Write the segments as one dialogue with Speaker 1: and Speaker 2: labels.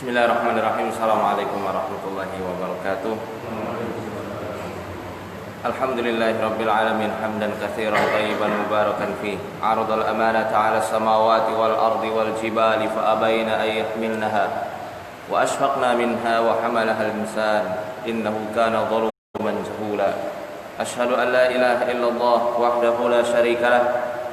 Speaker 1: Bismillahirrahmanirrahim. Assalamualaikum warahmatullahi wabarakatuh. Alhamdulillahirabbil alamin hamdan katsiran thayyiban mubarakan fi. Aradal amanata 'ala samawati wal ardi wal jibali fa abaina ay yahmilnaha wa ashfaqna minha wa hamalaha al-insan innahu kana zaluman jahula. Asyhadu an la ilaha illallah wahdahu la syarika lah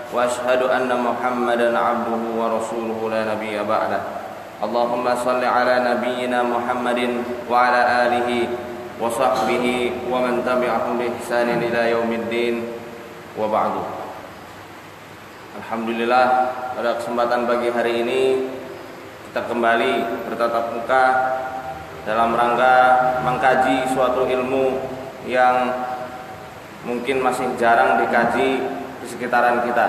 Speaker 1: wa asyhadu anna Muhammadan 'abduhu wa rasuluhu la nabiyya ba'dah. Allahumma salli ala nabiyyina Muhammadin wa ala alihi wa sahbihi wa man tabi'ahum bi ihsanin ila yaumiddin wa ba'du. Alhamdulillah, pada kesempatan pagi hari ini kita kembali bertatap muka dalam rangka mengkaji suatu ilmu yang mungkin masih jarang dikaji di sekitaran kita,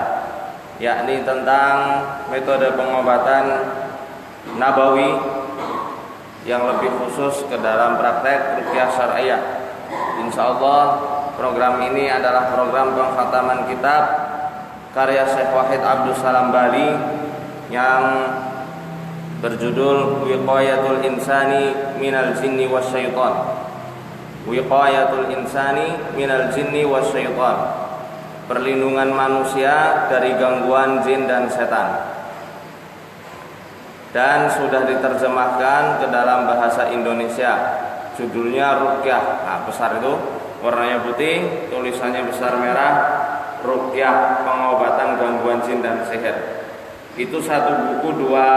Speaker 1: yakni tentang metode pengobatan nabawi yang lebih khusus ke dalam praktek ruqyah syar'iyyah. Insyaallah program ini adalah program penghataman kitab karya Syekh Wahid Abdus Salam Bali yang berjudul Wiqayatul Insani Minal Jinni Wasyaitan. Wiqayatul Insani Minal Jinni Wasyaitan. Perlindungan manusia dari gangguan jin dan setan. Dan sudah diterjemahkan ke dalam bahasa Indonesia. Judulnya Ruqyah. Nah, besar itu, warnanya putih, tulisannya besar merah, Ruqyah, pengobatan gangguan jin dan sihir. Itu satu buku, dua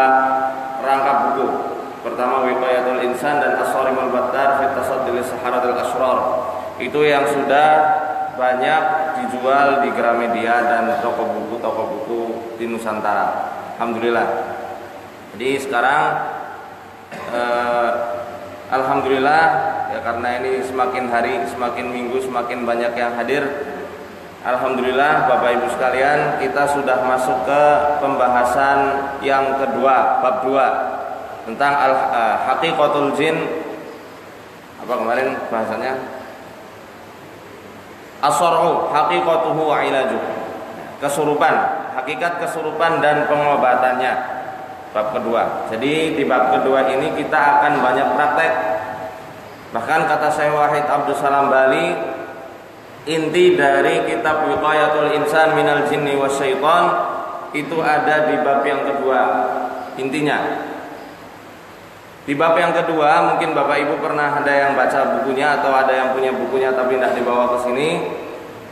Speaker 1: rangkap buku. Pertama Wiqayatul Insan dan As-Sarimul Battar fi Tasaddi Saharatil Asrar. Itu yang sudah banyak dijual di Gramedia dan toko buku di Nusantara. Alhamdulillah. Jadi sekarang alhamdulillah ya, karena ini semakin hari, semakin minggu, semakin banyak yang hadir. Alhamdulillah Bapak Ibu sekalian, kita sudah masuk ke pembahasan yang kedua, bab 2 tentang haqiqatul jin. Apa kemarin bahasannya? As-sar'u haqiqatuhu wa ilajuh. Kesurupan, hakikat kesurupan dan pengobatannya. Bab kedua. Jadi di bab kedua ini kita akan banyak praktek. Bahkan kata Syekh Wahid Abdus Salam Bali, inti dari kitab Wiqayatul Insan Minal Jinni Wasyaitan itu ada di bab yang kedua. Intinya di bab yang kedua, mungkin Bapak Ibu pernah ada yang baca bukunya atau ada yang punya bukunya tapi tidak dibawa ke sini.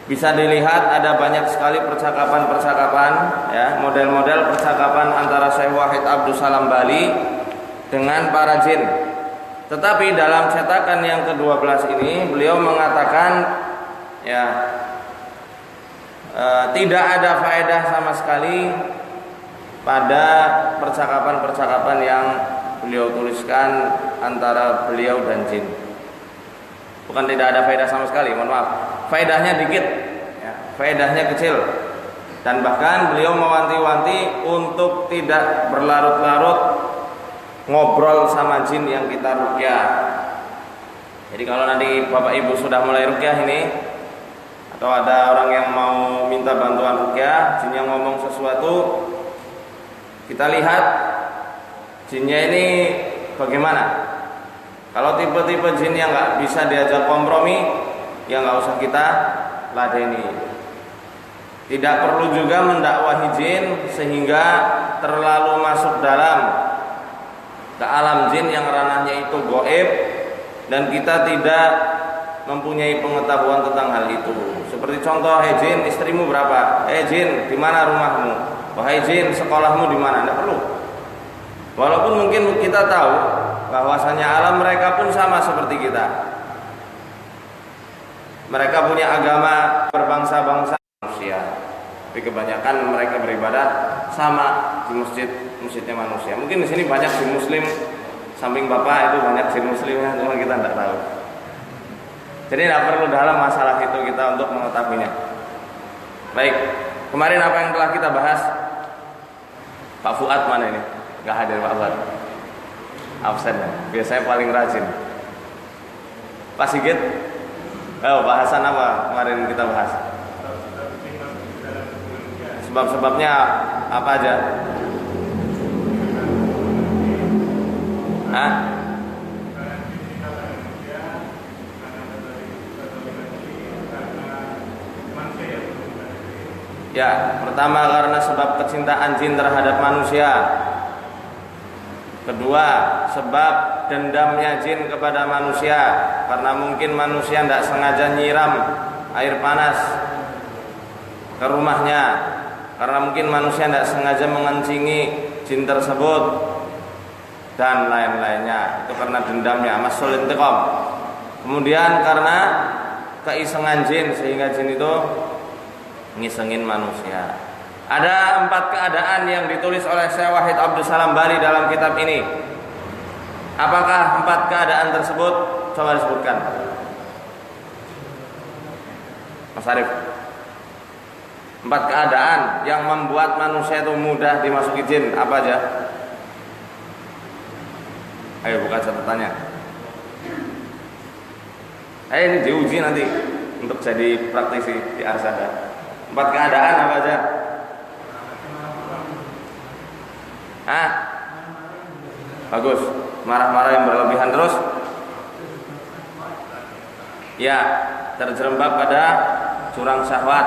Speaker 1: Bisa dilihat ada banyak sekali percakapan-percakapan, ya, model-model percakapan antara Syekh Wahid Abdus Salam Bali dengan para jin. Tetapi dalam cetakan yang ke-12 ini beliau mengatakan, ya, tidak ada faedah sama sekali pada percakapan-percakapan yang beliau tuliskan antara beliau dan jin. Bukan tidak ada faedah sama sekali, mohon maaf. Faedahnya dikit, ya, faedahnya kecil. Dan bahkan beliau mewanti-wanti untuk tidak berlarut-larut ngobrol sama jin yang kita ruqyah. Jadi kalau nanti Bapak Ibu sudah mulai ruqyah ini, atau ada orang yang mau minta bantuan ruqyah, jin yang ngomong sesuatu, kita lihat jinnya ini bagaimana. Kalau tipe-tipe jin yang nggak bisa diajak kompromi, ya nggak usah kita ladeni. Tidak perlu juga mendakwahi jin sehingga terlalu masuk dalam ke alam jin yang ranahnya itu gaib dan kita tidak mempunyai pengetahuan tentang hal itu. Seperti contoh, "Hei jin, istrimu berapa? Hei jin, di mana rumahmu? Wahai jin, sekolahmu di mana?" Tidak perlu. Walaupun mungkin kita tahu bahwasanya alam mereka pun sama seperti kita. Mereka punya agama berbangsa-bangsa manusia, tapi kebanyakan mereka beribadah sama di masjidnya manusia. Mungkin di sini banyak jin muslim, samping bapak itu banyak jin muslimnya, cuma kita tidak tahu. Jadi tidak perlu dalam masalah itu kita untuk mengetahuinya. Baik, kemarin apa yang telah kita bahas? Pak Fuad mana ini? Gak hadir Pak Fuad, absen ya. Biasanya paling rajin. Pak Sigit, bahasan apa kemarin kita bahas? Sebab-sebabnya apa aja? Hah? Ya, pertama karena sebab kecintaan jin terhadap manusia. Kedua, sebab dendamnya jin kepada manusia, karena mungkin manusia tidak sengaja nyiram air panas ke rumahnya, karena mungkin manusia tidak sengaja mengencingi jin tersebut, dan lain-lainnya. Itu karena dendamnya, masul intiqam. Kemudian karena keisengan jin, sehingga jin itu ngisengin manusia. Ada 4 keadaan yang ditulis oleh Syekh Wahid Abdul Salam Bali dalam kitab ini. Apakah 4 keadaan tersebut? Coba disebutkan, Mas Arif. 4 keadaan yang membuat manusia itu mudah dimasuki jin, apa aja? Ayo buka catatannya. Ini diuji nanti untuk jadi praktisi di Arsada. 4 keadaan apa aja? Bagus. Marah-marah yang berlebihan terus. Ya, terjerembab pada jurang syahwat.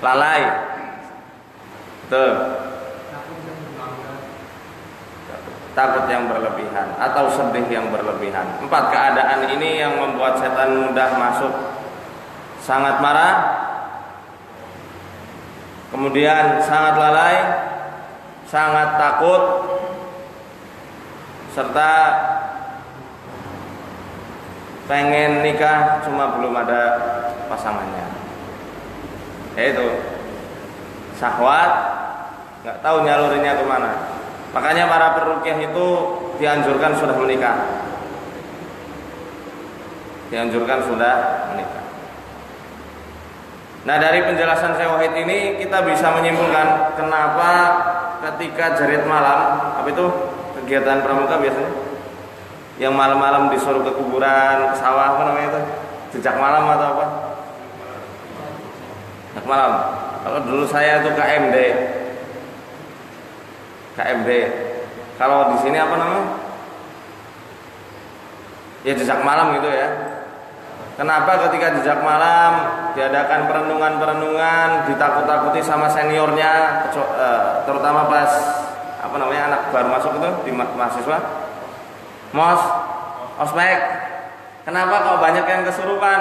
Speaker 1: Lalai. Betul. Takut yang berlebihan atau sedih yang berlebihan. 4 keadaan ini yang membuat setan mudah masuk. Sangat marah, kemudian sangat lalai, sangat takut, serta pengen nikah cuma belum ada pasangannya. Yaitu syahwat, nggak tahu nyalurinnya kemana. Makanya para peruqyah itu dianjurkan sudah menikah. Nah, dari penjelasan Syekh Wahid ini kita bisa menyimpulkan kenapa ketika jerit malam, apa itu kegiatan pramuka biasanya, yang malam-malam disuruh ke kuburan, ke sawah, apa namanya itu, jejak malam atau apa? Jejak malam. Kalau dulu saya itu KMD. Kalau di sini apa namanya? Ya jejak malam gitu ya. Kenapa ketika jejak malam diadakan perenungan-perenungan, ditakut-takuti sama seniornya, terutama pas anak baru masuk itu di mahasiswa, ospek. Kenapa kok banyak yang kesurupan?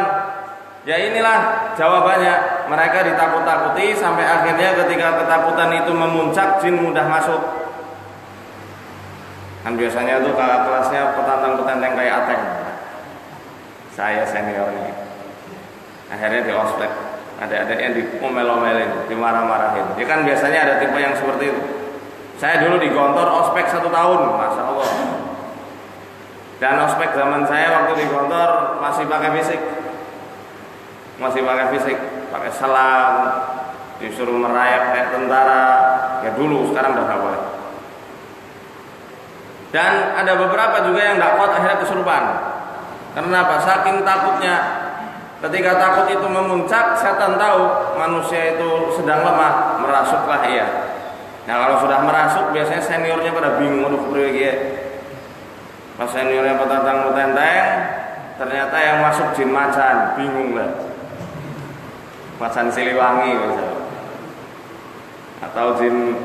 Speaker 1: Ya inilah jawabannya. Mereka ditakut-takuti sampai akhirnya ketika ketakutan itu memuncak, jin mudah masuk. Kan biasanya tuh kakak kelasnya petantang-petenteng kayak Ateng. Saya seniornya. Akhirnya di ospek, adik-adiknya diomel-omelin, dimarah-marahin. Ya kan biasanya ada tipe yang seperti itu. Saya dulu di Gontor ospek 1 tahun, Masya Allah. Dan ospek zaman saya waktu di Gontor masih pakai fisik, pakai selang, disuruh merayap kayak tentara. Ya dulu, sekarang udah nggak boleh. Dan ada beberapa juga yang dapat akhirnya kesurupan. Karena apa? Saking takutnya. Ketika takut itu memuncak, setan tahu manusia itu sedang lemah, merasuklah ia. Nah kalau sudah merasuk, biasanya seniornya pada bingung, aduh pergi. Pas seniornya petantang-petenteng, ternyata yang masuk jin macan, bingung lah. Macan Siliwangi misalnya. Atau jin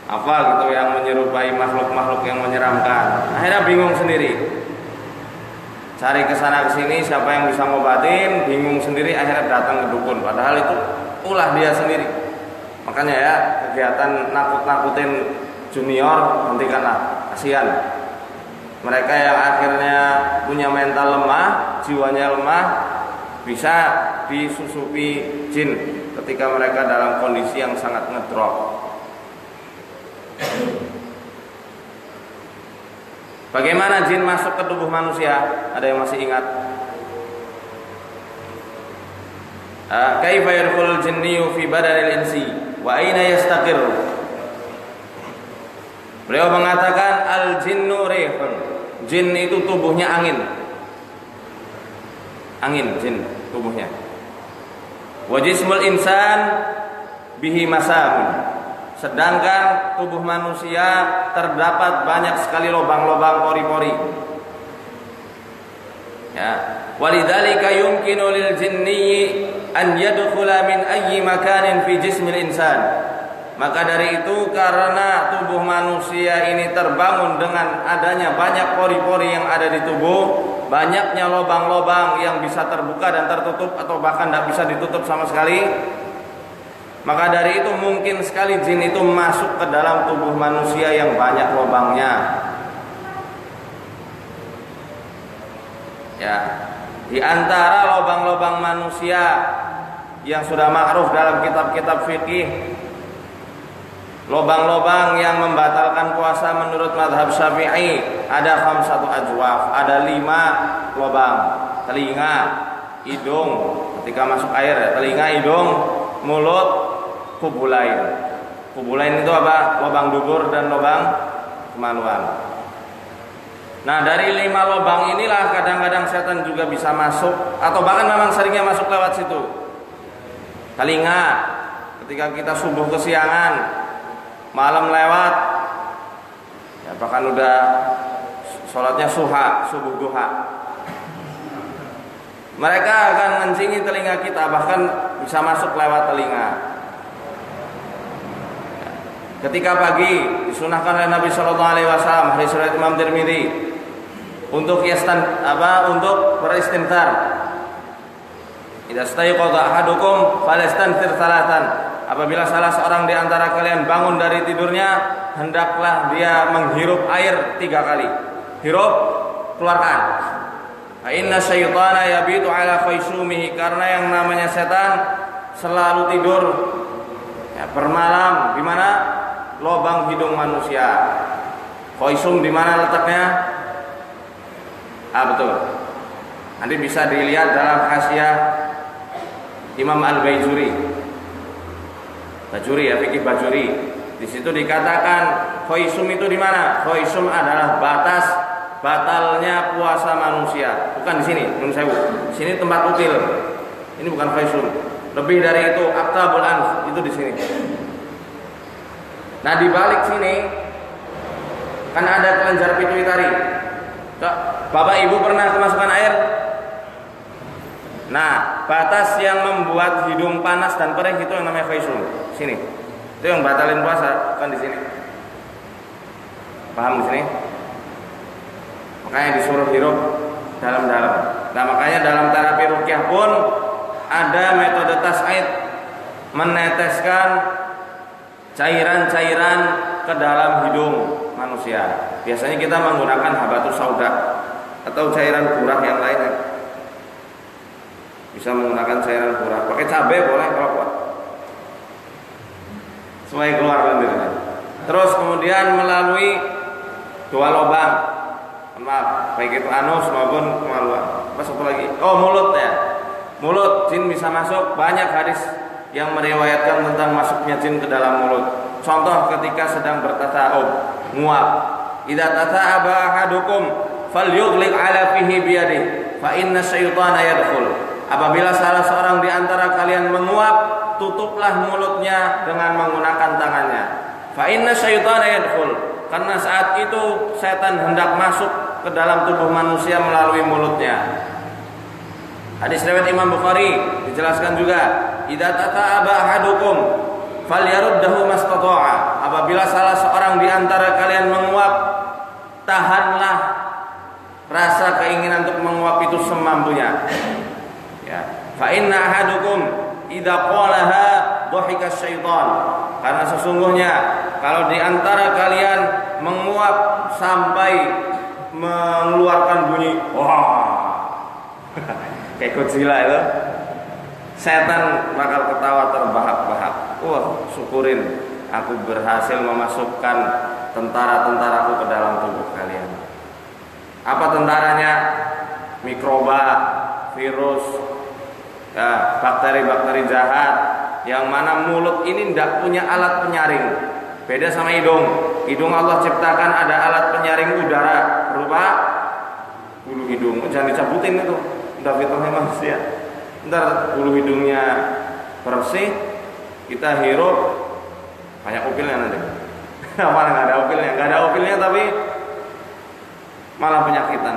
Speaker 1: apa gitu yang menyerupai makhluk-makhluk yang menyeramkan. Akhirnya bingung sendiri. Cari kesana kesini siapa yang bisa ngobatin, bingung sendiri, akhirnya datang ke dukun. Padahal itu ulah dia sendiri. Makanya ya, kegiatan nakut-nakutin junior hentikanlah, kasihan. Mereka yang akhirnya punya mental lemah, jiwanya lemah, bisa disusupi jin ketika mereka dalam kondisi yang sangat ngedrop. Bagaimana jin masuk ke tubuh manusia? Ada yang masih ingat? Kaifa yadkhulul jinniyu fi badanil insi wa aina yastaqir? Beliau mengatakan al-jinnu rihun. Jin itu tubuhnya angin. Angin jin tubuhnya. Wa jismul insan bihi masam. Sedangkan tubuh manusia terdapat banyak sekali lubang-lubang pori-pori. Ya, walidzalika yumkinu lil jinni an yadkhula min ayyi makanin fi jismil insan. Maka dari itu karena tubuh manusia ini terbangun dengan adanya banyak pori-pori yang ada di tubuh, banyaknya lubang-lubang yang bisa terbuka dan tertutup atau bahkan tidak bisa ditutup sama sekali. Maka dari itu mungkin sekali jin itu masuk ke dalam tubuh manusia yang banyak lubangnya. Ya, di antara lubang-lubang manusia yang sudah ma'ruf dalam kitab-kitab fikih, lubang-lubang yang membatalkan puasa menurut mazhab Syafi'i ada 5 ajwaf, ada 5 lubang. Telinga, hidung, ketika masuk air, telinga, hidung, mulut, kubulain. Kubulain itu apa? Lubang dubur dan lubang kemaluan. Nah, dari 5 lubang inilah kadang-kadang setan juga bisa masuk, atau bahkan memang seringnya masuk lewat situ. Telinga, ketika kita subuh kesiangan, malam lewat, ya bahkan udah sholatnya subuh duha, mereka akan ngencingi telinga kita, bahkan bisa masuk lewat telinga. Ketika pagi disunahkan oleh Nabi Shallallahu Alaihi Wasallam, hadis riwayat Imam Tirmidzi, untuk untuk beristinthar. Idza staiqadha ahadukum falastanthir salatan. Apabila salah seorang di antara kalian bangun dari tidurnya, hendaklah dia menghirup air 3 kali. Hirup, keluarkan. Fa inna syaitana yabitu ala khaysumihi, karena yang namanya setan selalu tidur ya, bermalam di mana? Lubang hidung manusia. Khaysum di mana letaknya? Betul. Nanti bisa dilihat dalam Hasyiah Imam Al-Bajuri. Bajuri ya, fikih Bajuri. Di situ dikatakan khaysum itu di mana? Khaysum adalah batalnya puasa manusia. Bukan di sini, menurut saya. Di sini tempat util. Ini bukan khaysum. Lebih dari itu, aqtabul anf itu di sini. Nah, di balik sini kan ada kelenjar pituitari. Bapak Ibu pernah kemasukan air? Nah, batas yang membuat hidung panas dan perih itu yang namanya khaysum. Sini. Itu yang batalin puasa, kan di sini. Paham di sini? Makanya disuruh hirup dalam-dalam. Nah, makanya dalam terapi ruqyah pun ada metode tas'id, meneteskan cairan-cairan ke dalam hidung manusia. Biasanya kita menggunakan habatus sauda atau cairan kurah yang lainnya. Bisa menggunakan cairan kurah. Pakai cabai boleh kalau kuat, supaya keluar lendirnya. Terus kemudian melalui 2 lubang, maaf, baik itu anus maupun kemaluan. Apa satu lagi? Oh, mulut ya. Mulut, jin bisa masuk. Banyak hadis yang meriwayatkan tentang masuknya jin ke dalam mulut. Contoh ketika sedang bertasawuf, nguap. Idza tata'aba ahadukum falyughliq ala fihi biyadihi fa inna syaitana yadkhul. Apabila salah seorang di antara kalian menguap, tutuplah mulutnya dengan menggunakan tangannya. Fa inna syaitana yadkhul. Karena saat itu setan hendak masuk ke dalam tubuh manusia melalui mulutnya. Hadis riwayat Imam Bukhari dijelaskan juga, idza tata'aba ahadukum, falyaruddahu mastata'a. Apabila salah seorang di antara kalian menguap, tahanlah rasa keinginan untuk menguap itu semampunya. Ya, fa inna ahadukum idza qalaha dhahika syaitan. Karena sesungguhnya kalau di antara kalian menguap sampai mengeluarkan bunyi wah, kayak Godzilla itu, setan bakal ketawa terbahak-bahak. Wah, syukurin aku berhasil memasukkan tentara-tentaraku ke dalam tubuh kalian. Apa tentaranya? Mikroba, virus, ya, bakteri-bakteri jahat, yang mana mulut ini tidak punya alat penyaring. Beda sama hidung. Hidung Allah ciptakan ada alat penyaring udara berupa bulu hidung. Jangan dicabutin itu, udah fitrahnya manusia. Ntar bulu hidungnya bersih, kita hirup banyak upilnya nanti. Malah nggak ada upilnya tapi malah penyakitan.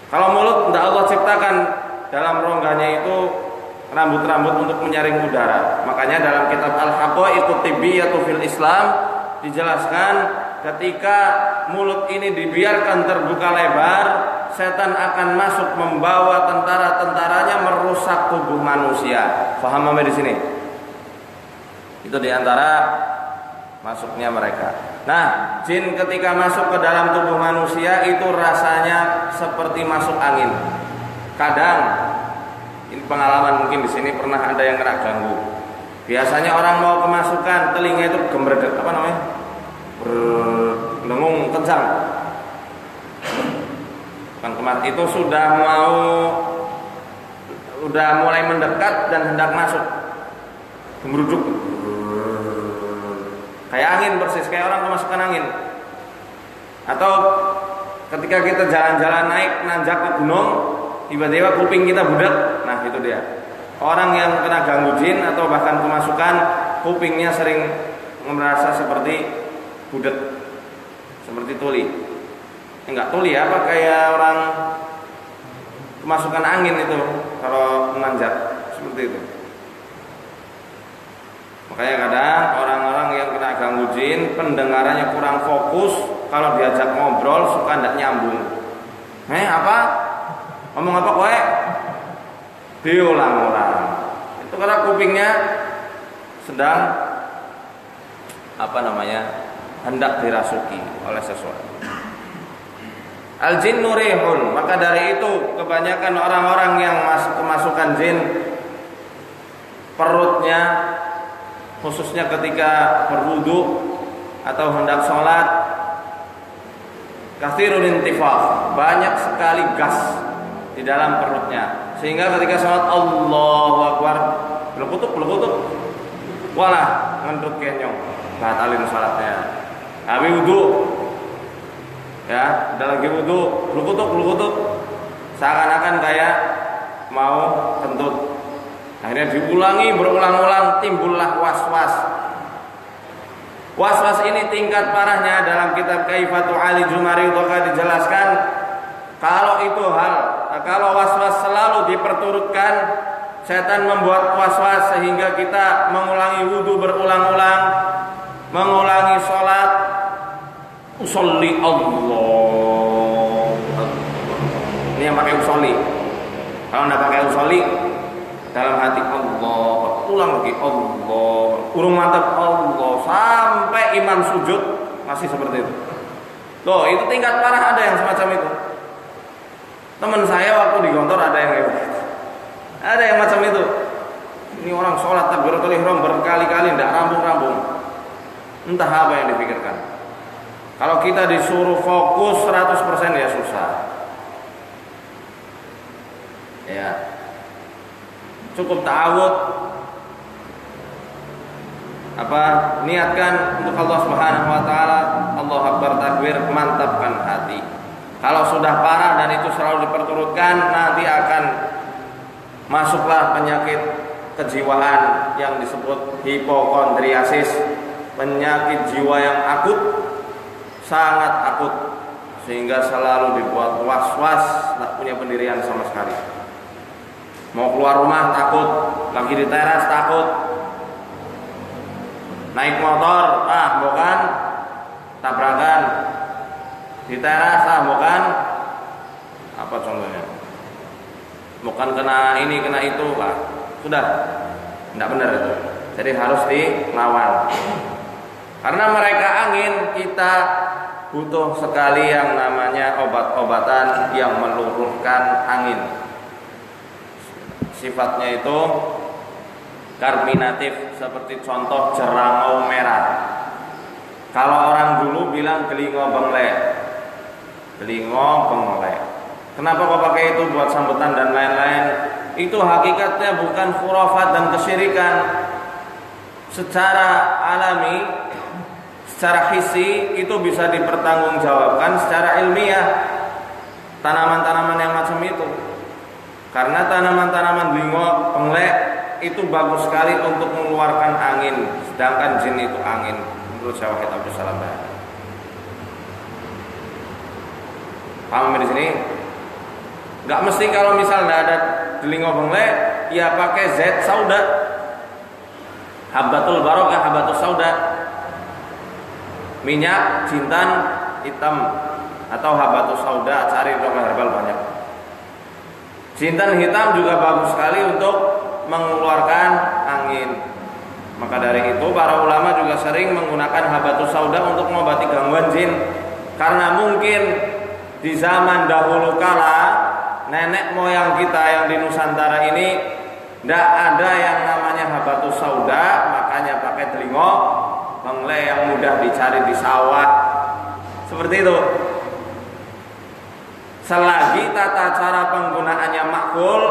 Speaker 1: Kalau mulut tidak Allah ciptakan dalam rongganya itu rambut-rambut untuk menyaring udara. Makanya dalam kitab Al-Haqaiqut Tibbiyatu fil Islam dijelaskan ketika mulut ini dibiarkan terbuka lebar, setan akan masuk membawa tentara-tentaranya merusak tubuh manusia. Paham sampai di sini? Itu diantara masuknya mereka. Nah, jin ketika masuk ke dalam tubuh manusia itu rasanya seperti masuk angin. Kadang ini pengalaman mungkin di sini pernah ada yang kena ganggu. Biasanya orang mau kemasukan telinga itu gembredek, apa namanya? Berdengung kencang. Bukan kemas, itu sudah mulai mendekat dan hendak masuk. Gembruduk. Kayak angin persis, kayak orang kemasukan angin. Atau ketika kita jalan-jalan naik nanjak ke gunung, tiba-tiba kuping kita budak. Nah, itu dia. Orang yang kena ganggu jin atau bahkan kemasukan, kupingnya sering merasa seperti budak, seperti tuli. Enggak tuli apa, kayak orang kemasukan angin itu kalau menanjak seperti itu. Makanya kadang orang-orang yang kena ganggu jin, pendengarannya kurang fokus, kalau diajak ngobrol suka ndak nyambung. Apa? Ngomong apa kowe? Diulang-ulang. Itu karena kupingnya sedang hendak dirasuki oleh sesuatu. Al-jinnu rihun. Maka dari itu kebanyakan orang-orang yang kemasukan jin, perutnya khususnya ketika berwudu atau hendak sholat, katsirul intifakh, banyak sekali gas di dalam perutnya, sehingga ketika sholat Allahu Akbar belekutuk, walah ngendut kenyong, batalin sholatnya. Habis wudu, ya, udah lagi wudu, belekutuk, seakan-akan kayak mau kentut. Akhirnya diulangi berulang-ulang, timbullah was-was. Was-was ini tingkat parahnya dalam kitab Kaifatu Ali Jumari dijelaskan kalau was-was selalu diperturutkan, setan membuat was-was sehingga kita mengulangi wudu berulang-ulang, mengulangi sholat, usolli Allah. Ini yang pakai usolli. Kalau tidak pakai usolli, dalam hati Allah, ulang lagi Allah, urung mantap Allah, sampai imam sujud masih seperti itu. Loh, itu tingkat parah, ada yang semacam itu. Teman saya waktu di kantor ada yang ada yang macam itu. Ini orang sholat takbiratul ihram berkali-kali tidak rambung-rambung. Entah apa yang dipikirkan. Kalau kita disuruh fokus 100% ya susah. Ya. Cukup ta'awud, niatkan untuk Allah Subhanahu wa taala, Allahu Akbar, takbir, mantapkan hati. Kalau sudah parah dan itu selalu diperturutkan, nanti akan masuklah penyakit kejiwaan yang disebut hipokondriasis, penyakit jiwa yang akut, sangat akut, sehingga selalu dibuat was-was, tak punya pendirian sama sekali. Mau keluar rumah takut, lagi di teras takut, naik motor, bukan tabrakan, di teras, bukan apa contohnya, bukan kena ini kena itu, sudah tidak benar itu. Jadi harus dilawan. Karena mereka angin, kita butuh sekali yang namanya obat-obatan yang meluruhkan angin. Sifatnya itu karminatif, seperti contoh jerangau merah. Kalau orang dulu bilang gelingo benglek. Kenapa kok pakai itu buat sambutan dan lain-lain? Itu hakikatnya bukan khurafat dan kesyirikan. Secara alami, secara hissi itu bisa dipertanggungjawabkan secara ilmiah. Tanaman-tanaman yang macam itu. Karena tanaman-tanaman gelingo benglek itu bagus sekali untuk mengeluarkan angin, sedangkan jin itu angin. Menurut Syekh Wahid Abdul Salam. Paham di sini? Gak mesti kalau misalnya ada gelingo benglek, ya pakai zat sauda, habbatul barokah, habbatul sauda, minyak jintan hitam atau habbatul sauda, cari toko herbal banyak. Jintan hitam juga bagus sekali untuk mengeluarkan angin. Maka dari itu para ulama juga sering menggunakan habatus sauda untuk mengobati gangguan jin. Karena mungkin di zaman dahulu kala nenek moyang kita yang di Nusantara ini tidak ada yang namanya habatus sauda, makanya pakai telingo benglek yang mudah dicari di sawah. Seperti itu. Selagi tata cara penggunaannya makul,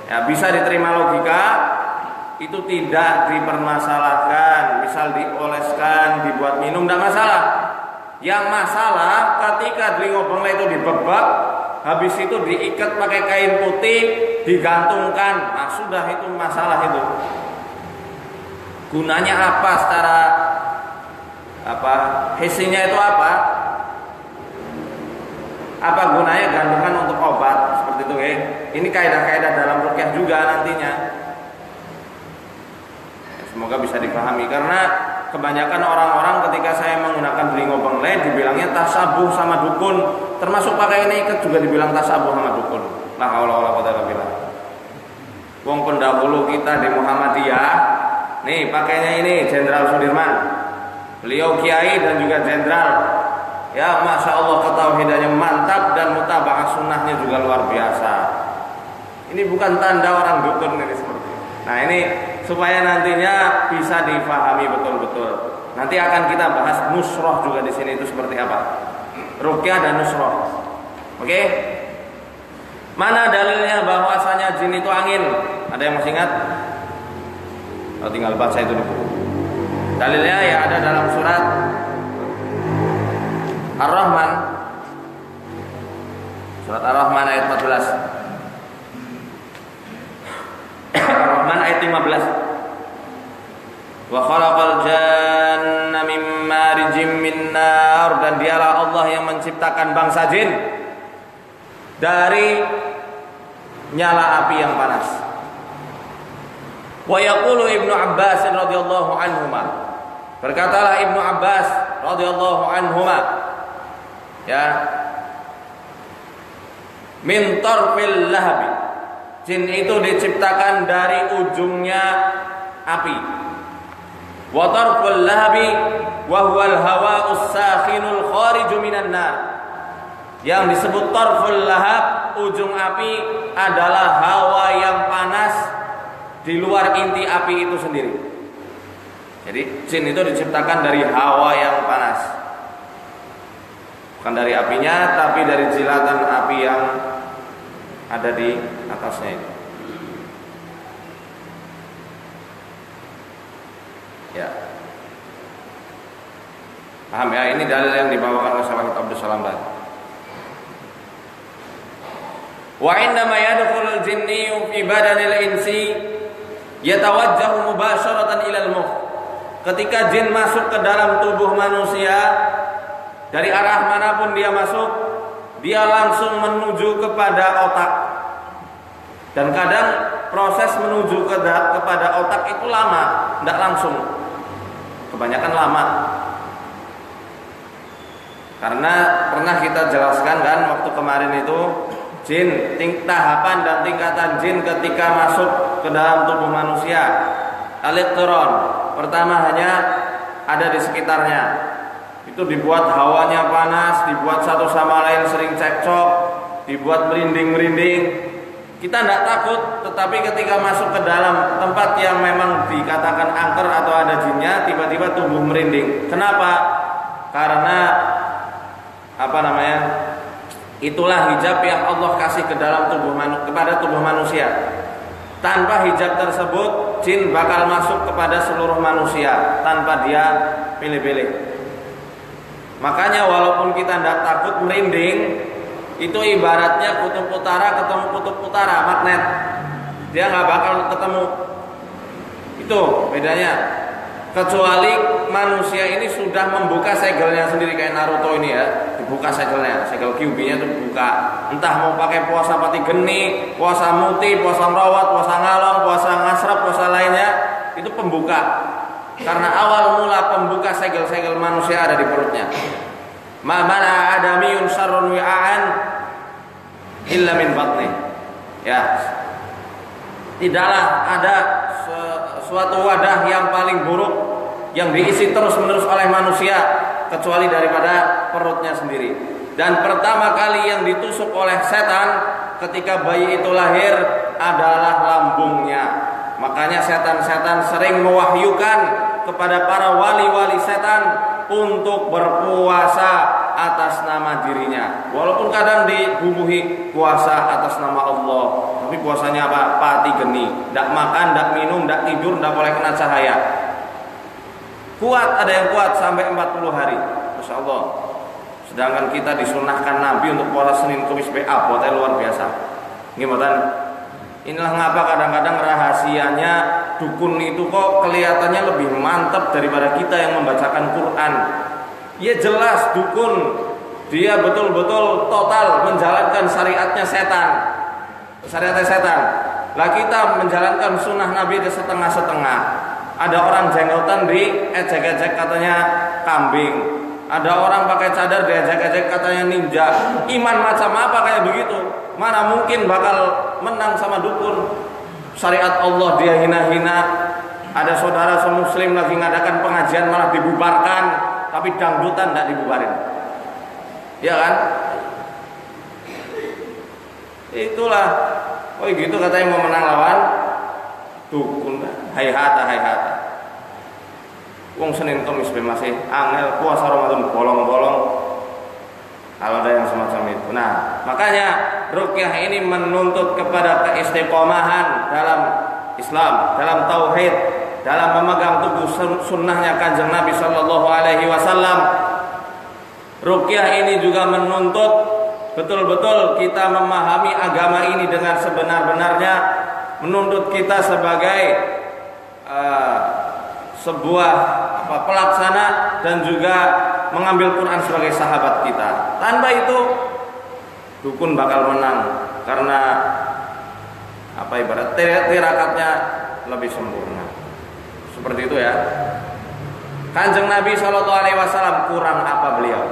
Speaker 1: ya bisa diterima logika, itu tidak dipermasalahkan. Misal dioleskan, dibuat minum, tidak masalah. Yang masalah ketika telingo benglek itu dibebak, habis itu diikat pakai kain putih, digantungkan. Nah sudah, itu masalah itu. Gunanya apa secara hisinya itu apa? Apa gunanya gantungan untuk obat seperti itu, Ini kaidah-kaidah dalam ruqyah juga nantinya. Semoga bisa dipahami, karena kebanyakan orang-orang ketika saya menggunakan telingo benglek dibilangnya tasabuh sama dukun, termasuk pakai ini ikat juga dibilang tasabuh sama dukun. La haula wala quwwata illa billah. Wong pendahulu kita di Muhammadiyah, nih pakainya ini Jenderal Sudirman. Beliau kiai dan juga jenderal. Ya, masya Allah, ketauhidannya mantap dan mutaba'ah sunnahnya juga luar biasa. Ini bukan tanda orang dukun ini seperti ini. Nah ini supaya nantinya bisa difahami betul-betul. Nanti akan kita bahas nusroh juga di sini itu seperti apa. Ruqyah dan nusroh. Oke? Mana dalilnya bahwasanya jin itu angin? Ada yang masih ingat? Oh, tinggal baca itu di buku. Dalilnya ya ada dalam surat Ar-Rahman, surat Ar-Rahman ayat 14. Ar-Rahman ayat 15. Wa khalaqal janna min marijim min nar, dan dialah Allah yang menciptakan bangsa jin dari nyala api yang panas. Wa yaqulu Ibnu Abbas radhiyallahu anhuma, berkatalah Ibnu Abbas radhiyallahu anhuma, ya, min tarfil lahabi, jin itu diciptakan dari ujungnya api. Wa tarful lahabi wa huwal hawa'us sakhinul khariju minan nar. Yang disebut tarful lahab, ujung api, adalah hawa yang panas di luar inti api itu sendiri. Jadi jin itu diciptakan dari hawa yang panas, bukan dari apinya, tapi dari jilatan api yang ada di atasnya itu. Ya, paham ya? Ini dalil yang dibawakan oleh Syekh Abdul Salam tadi. Wa indama yadkhulul jinni fi badanil insi yatawajjahu mubasharatan ilal mukh. Ketika jin masuk ke dalam tubuh manusia, dari arah manapun dia masuk, dia langsung menuju kepada otak. Dan kadang proses menuju kepada otak itu lama, tidak langsung. kebanyakan lama. Karena pernah kita jelaskan kan waktu kemarin itu, jin, tahapan dan tingkatan jin ketika masuk ke dalam tubuh manusia. Al-iqtiran, pertama hanya ada di sekitarnya. Itu dibuat hawanya panas, dibuat satu sama lain sering cekcok, dibuat merinding-merinding. Kita tidak takut, tetapi ketika masuk ke dalam tempat yang memang dikatakan angker atau ada jinnya, tiba-tiba tubuh merinding. Kenapa? Karena itulah hijab yang Allah kasih ke dalam kepada tubuh manusia. Tanpa hijab tersebut, jin bakal masuk kepada seluruh manusia tanpa dia pilih-pilih. Makanya walaupun kita tidak takut merinding, itu ibaratnya kutub utara ketemu kutub utara, magnet. Dia nggak bakal ketemu. Itu bedanya. Kecuali manusia ini sudah membuka segelnya sendiri kayak Naruto ini ya, dibuka segelnya, segel Kyuubi-nya itu dibuka. Entah mau pakai puasa pati geni, puasa muti, puasa merawat, puasa ngalong, puasa ngasrap, puasa lainnya, itu pembuka. Karena awal mula pembuka segel-segel manusia ada di perutnya. Mana adamiyun syarrun wi'an illa min batni. Ya. Tidaklah ada suatu wadah yang paling buruk yang diisi terus-menerus oleh manusia kecuali daripada perutnya sendiri. Dan pertama kali yang ditusuk oleh setan ketika bayi itu lahir adalah lambungnya. Makanya setan-setan sering mewahyukan kepada para wali-wali setan untuk berpuasa atas nama dirinya. Walaupun kadang dibubuhi puasa atas nama Allah, tapi puasanya apa? Pati geni, tidak makan, tidak minum, tidak tidur, tidak boleh kena cahaya. Kuat, ada yang kuat sampai 40 hari, Masya Allah. Sedangkan kita disunahkan Nabi untuk puasa Senin Kamis BA, buatnya luar biasa. Gimana? Inilah ngapa kadang-kadang rahasianya dukun itu kok kelihatannya lebih mantap daripada kita yang membacakan Quran. Ya jelas dukun, dia betul-betul total menjalankan syariatnya setan. Syariatnya setan. Lah kita menjalankan sunnah Nabi itu setengah-setengah. Ada orang jenggotan di ejek-ejek katanya kambing. Ada orang pakai cadar diajak-ajak katanya ninja. Iman macam apa kayak begitu? Mana mungkin bakal menang sama dukun? Syariat Allah dia hina-hina. Ada saudara semuslim lagi ngadakan pengajian malah dibubarkan, tapi dangdutan tidak dibubarin. Ya kan? Itulah. Oh gitu katanya mau menang lawan dukun. Hayhata. Wong Senin Kamis masih angel, puasa Ramadan bolong-bolong. Kalau ada yang semacam itu. Nah, makanya ruqyah ini menuntut kepada keistiqomahan dalam Islam, dalam tauhid, dalam memegang teguh sunnahnya Kanjeng Nabi Sallallahu Alaihi Wasallam. Ruqyah ini juga menuntut betul-betul kita memahami agama ini dengan sebenar-benarnya, menuntut kita sebagai sebuah pelaksana dan juga mengambil Quran sebagai sahabat kita. Tanpa itu dukun bakal menang karena ibarat tirakatnya lebih sempurna. Seperti itu ya. Kanjeng Nabi Shallallahu Alaihi Wasallam kurang apa beliau?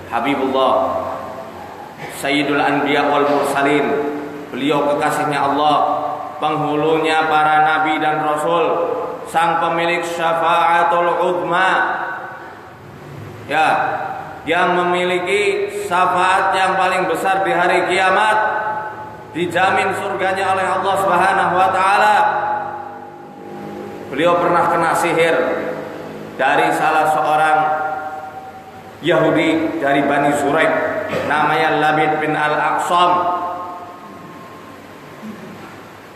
Speaker 1: Habibullah, Sayyidul Anbiya wal Mursalin. Beliau kekasihnya Allah, penghulunya para nabi dan rasul, sang pemilik syafaatul uzma, ya, yang memiliki syafaat yang paling besar di hari kiamat, dijamin surganya oleh Allah Subhanahu wa taala. Beliau pernah kena sihir dari salah seorang Yahudi dari Bani Zuraik, namanya Labid bin Al-Aqsam.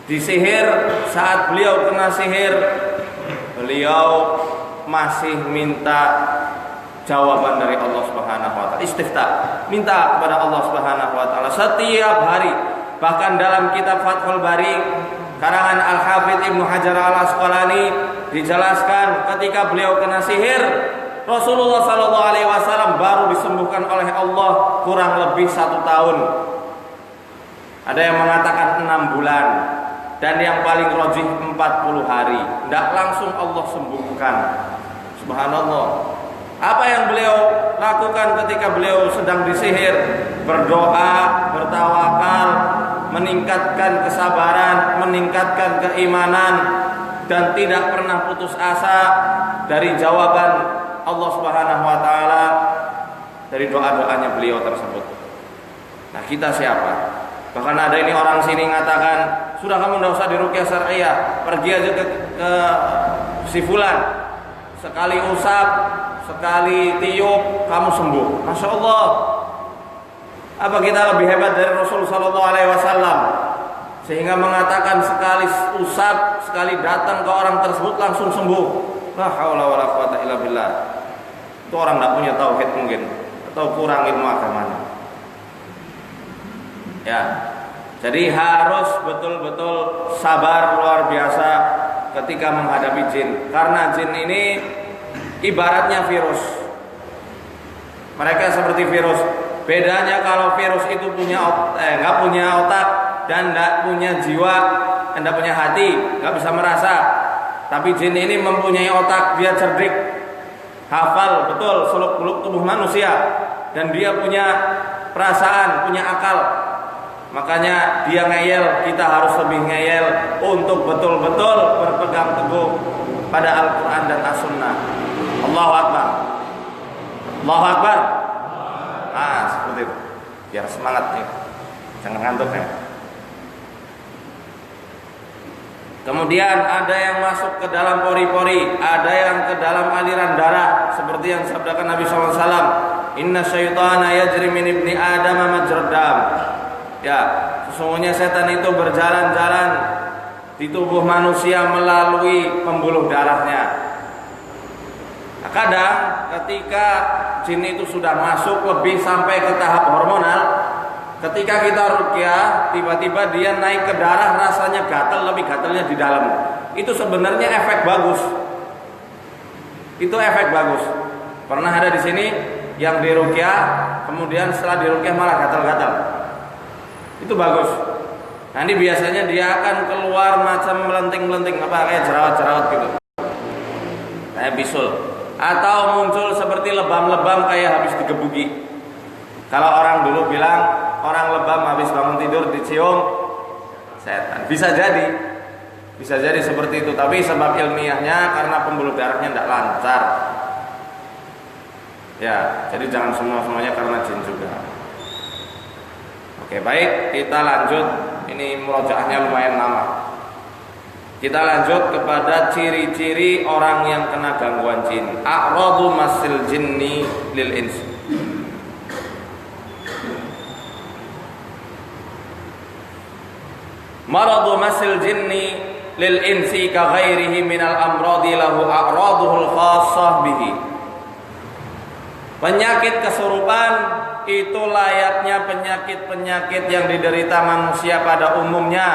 Speaker 1: Disihir, saat beliau kena sihir, beliau masih minta jawaban dari Allah Subhanahu wa taala. Istifta, minta kepada Allah Subhanahu wa taala setiap hari. Bahkan dalam kitab Fathul Bari karangan Al-Hafidz Ibnu Hajar Al-Asqalani dijelaskan ketika beliau kena sihir, Rasulullah sallallahu alaihi wasallam baru disembuhkan oleh Allah kurang lebih 1 tahun. Ada yang mengatakan 6 bulan. dan yang paling rajih 40 hari. Tidak langsung Allah sembuhkan. Subhanallah. Apa yang beliau lakukan ketika beliau sedang disihir? Berdoa, bertawakal, meningkatkan kesabaran, meningkatkan keimanan, dan tidak pernah putus asa dari jawaban Allah Subhanahu wa taala dari doa-doanya beliau tersebut. Nah, kita siapa? Bahkan ada ini orang sini mengatakan, sudah kamu tidak usah diruqyah syar'iyyah, pergi aja ke si fulan. Sekali usap, sekali tiup, kamu sembuh. Masya Allah. Apa kita lebih hebat dari Rasul Sallallahu Alaihi Wasallam sehingga mengatakan sekali usap, sekali datang ke orang tersebut langsung sembuh? La haula wala quwata illa billah. Itu orang tidak punya tauhid mungkin, atau kurang ilmu agamanya. Ya, jadi harus betul-betul sabar luar biasa ketika menghadapi jin, karena jin ini ibaratnya virus. Mereka seperti virus. Bedanya kalau virus itu nggak punya otak dan nggak punya jiwa, nggak punya hati, nggak bisa merasa. Tapi jin ini mempunyai otak, dia cerdik, hafal betul seluk-beluk tubuh manusia, dan dia punya perasaan, punya akal. Makanya dia ngeyel, kita harus lebih ngeyel untuk betul-betul berpegang teguh pada Al-Quran dan As-Sunnah. Allahu Akbar. Allahu Akbar. Ah, seperti itu. Biar semangat nih. Jangan ngantuk ya. Kemudian ada yang masuk ke dalam pori-pori, ada yang ke dalam aliran darah, seperti yang disabdakan Nabi SAW. Inna syaitana yajri min ibni Adam majrad dam. Ya, sesungguhnya setan itu berjalan-jalan di tubuh manusia melalui pembuluh darahnya. Nah, kadang ketika jin itu sudah masuk lebih sampai ke tahap hormonal, ketika kita ruqyah, tiba-tiba dia naik ke darah, rasanya gatal, lebih gatalnya di dalam. Itu sebenarnya efek bagus. Itu efek bagus. Pernah ada di sini yang diruqyah, kemudian setelah diruqyah malah gatal-gatal. Itu bagus. Nanti biasanya dia akan keluar macam melenting-melenting, kayak jerawat-jerawat gitu, kayak bisul, atau muncul seperti lebam-lebam kayak habis digebuki. Kalau orang dulu bilang orang lebam habis bangun tidur dicium setan, bisa jadi seperti itu. Tapi sebab ilmiahnya karena pembuluh darahnya tidak lancar. Ya, jadi jangan semuanya karena jin juga. Oke, baik, kita lanjut. Ini murojaahnya lumayan lama. Kita lanjut kepada ciri-ciri orang yang kena gangguan jin. A'radu masil jinni lil ins. Maradu masil jinni lil insi ka ghairihi minal amradi lahu a'raduhul khassah bihi. Penyakit kesurupan itu layaknya penyakit-penyakit yang diderita manusia pada umumnya.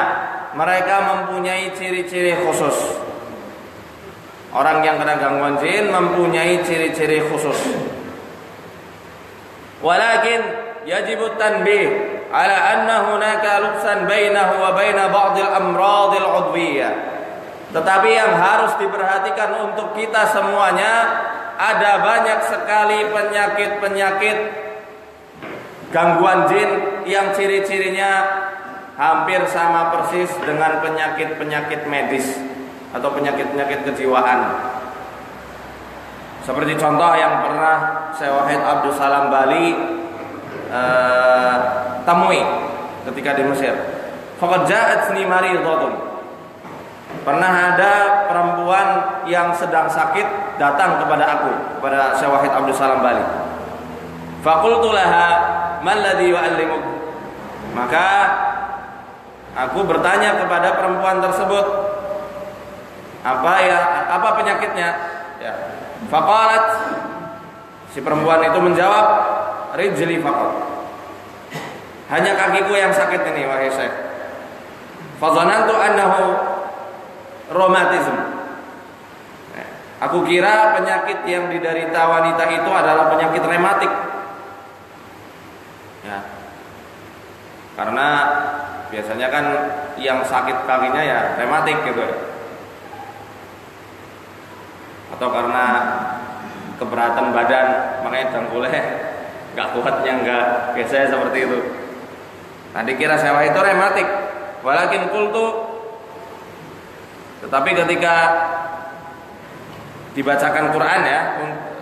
Speaker 1: Mereka mempunyai ciri-ciri khusus. Orang yang kena gangguan jin mempunyai ciri-ciri khusus. Walakin yajibu tanbih ala anna hunaka lubsan bainahu wa baina ba'dil amradil udwiyah. Tetapi yang harus diperhatikan untuk kita semuanya, ada banyak sekali penyakit-penyakit gangguan jin yang ciri-cirinya hampir sama persis dengan penyakit-penyakit medis atau penyakit-penyakit kejiwaan. Seperti contoh yang pernah Syekh Wahid Abdul Salam Bali temui ketika di Mesir. Faqad ja'atni maridhatun. Pernah ada perempuan yang sedang sakit datang kepada aku, kepada Syekh Wahid Abdul Salam Bali. Faqultu laha man ladzi yu'allimuk. Maka aku bertanya kepada perempuan tersebut, apa penyakitnya? Ya. Faqalat, si perempuan itu menjawab, rijli faqat. Hanya kakiku yang sakit ini, wahai Syekh. Fadzanantu annahu rheumatism. Aku kira penyakit yang diderita wanita itu adalah penyakit rematik. Ya. Karena biasanya kan yang sakit kakinya ya rematik gitu, atau karena keberatan badan makanya dengkulnya nggak kuatnya nggak biasanya seperti itu. Nah dikira sewah itu rematik, walakin kultu, tetapi ketika dibacakan Quran ya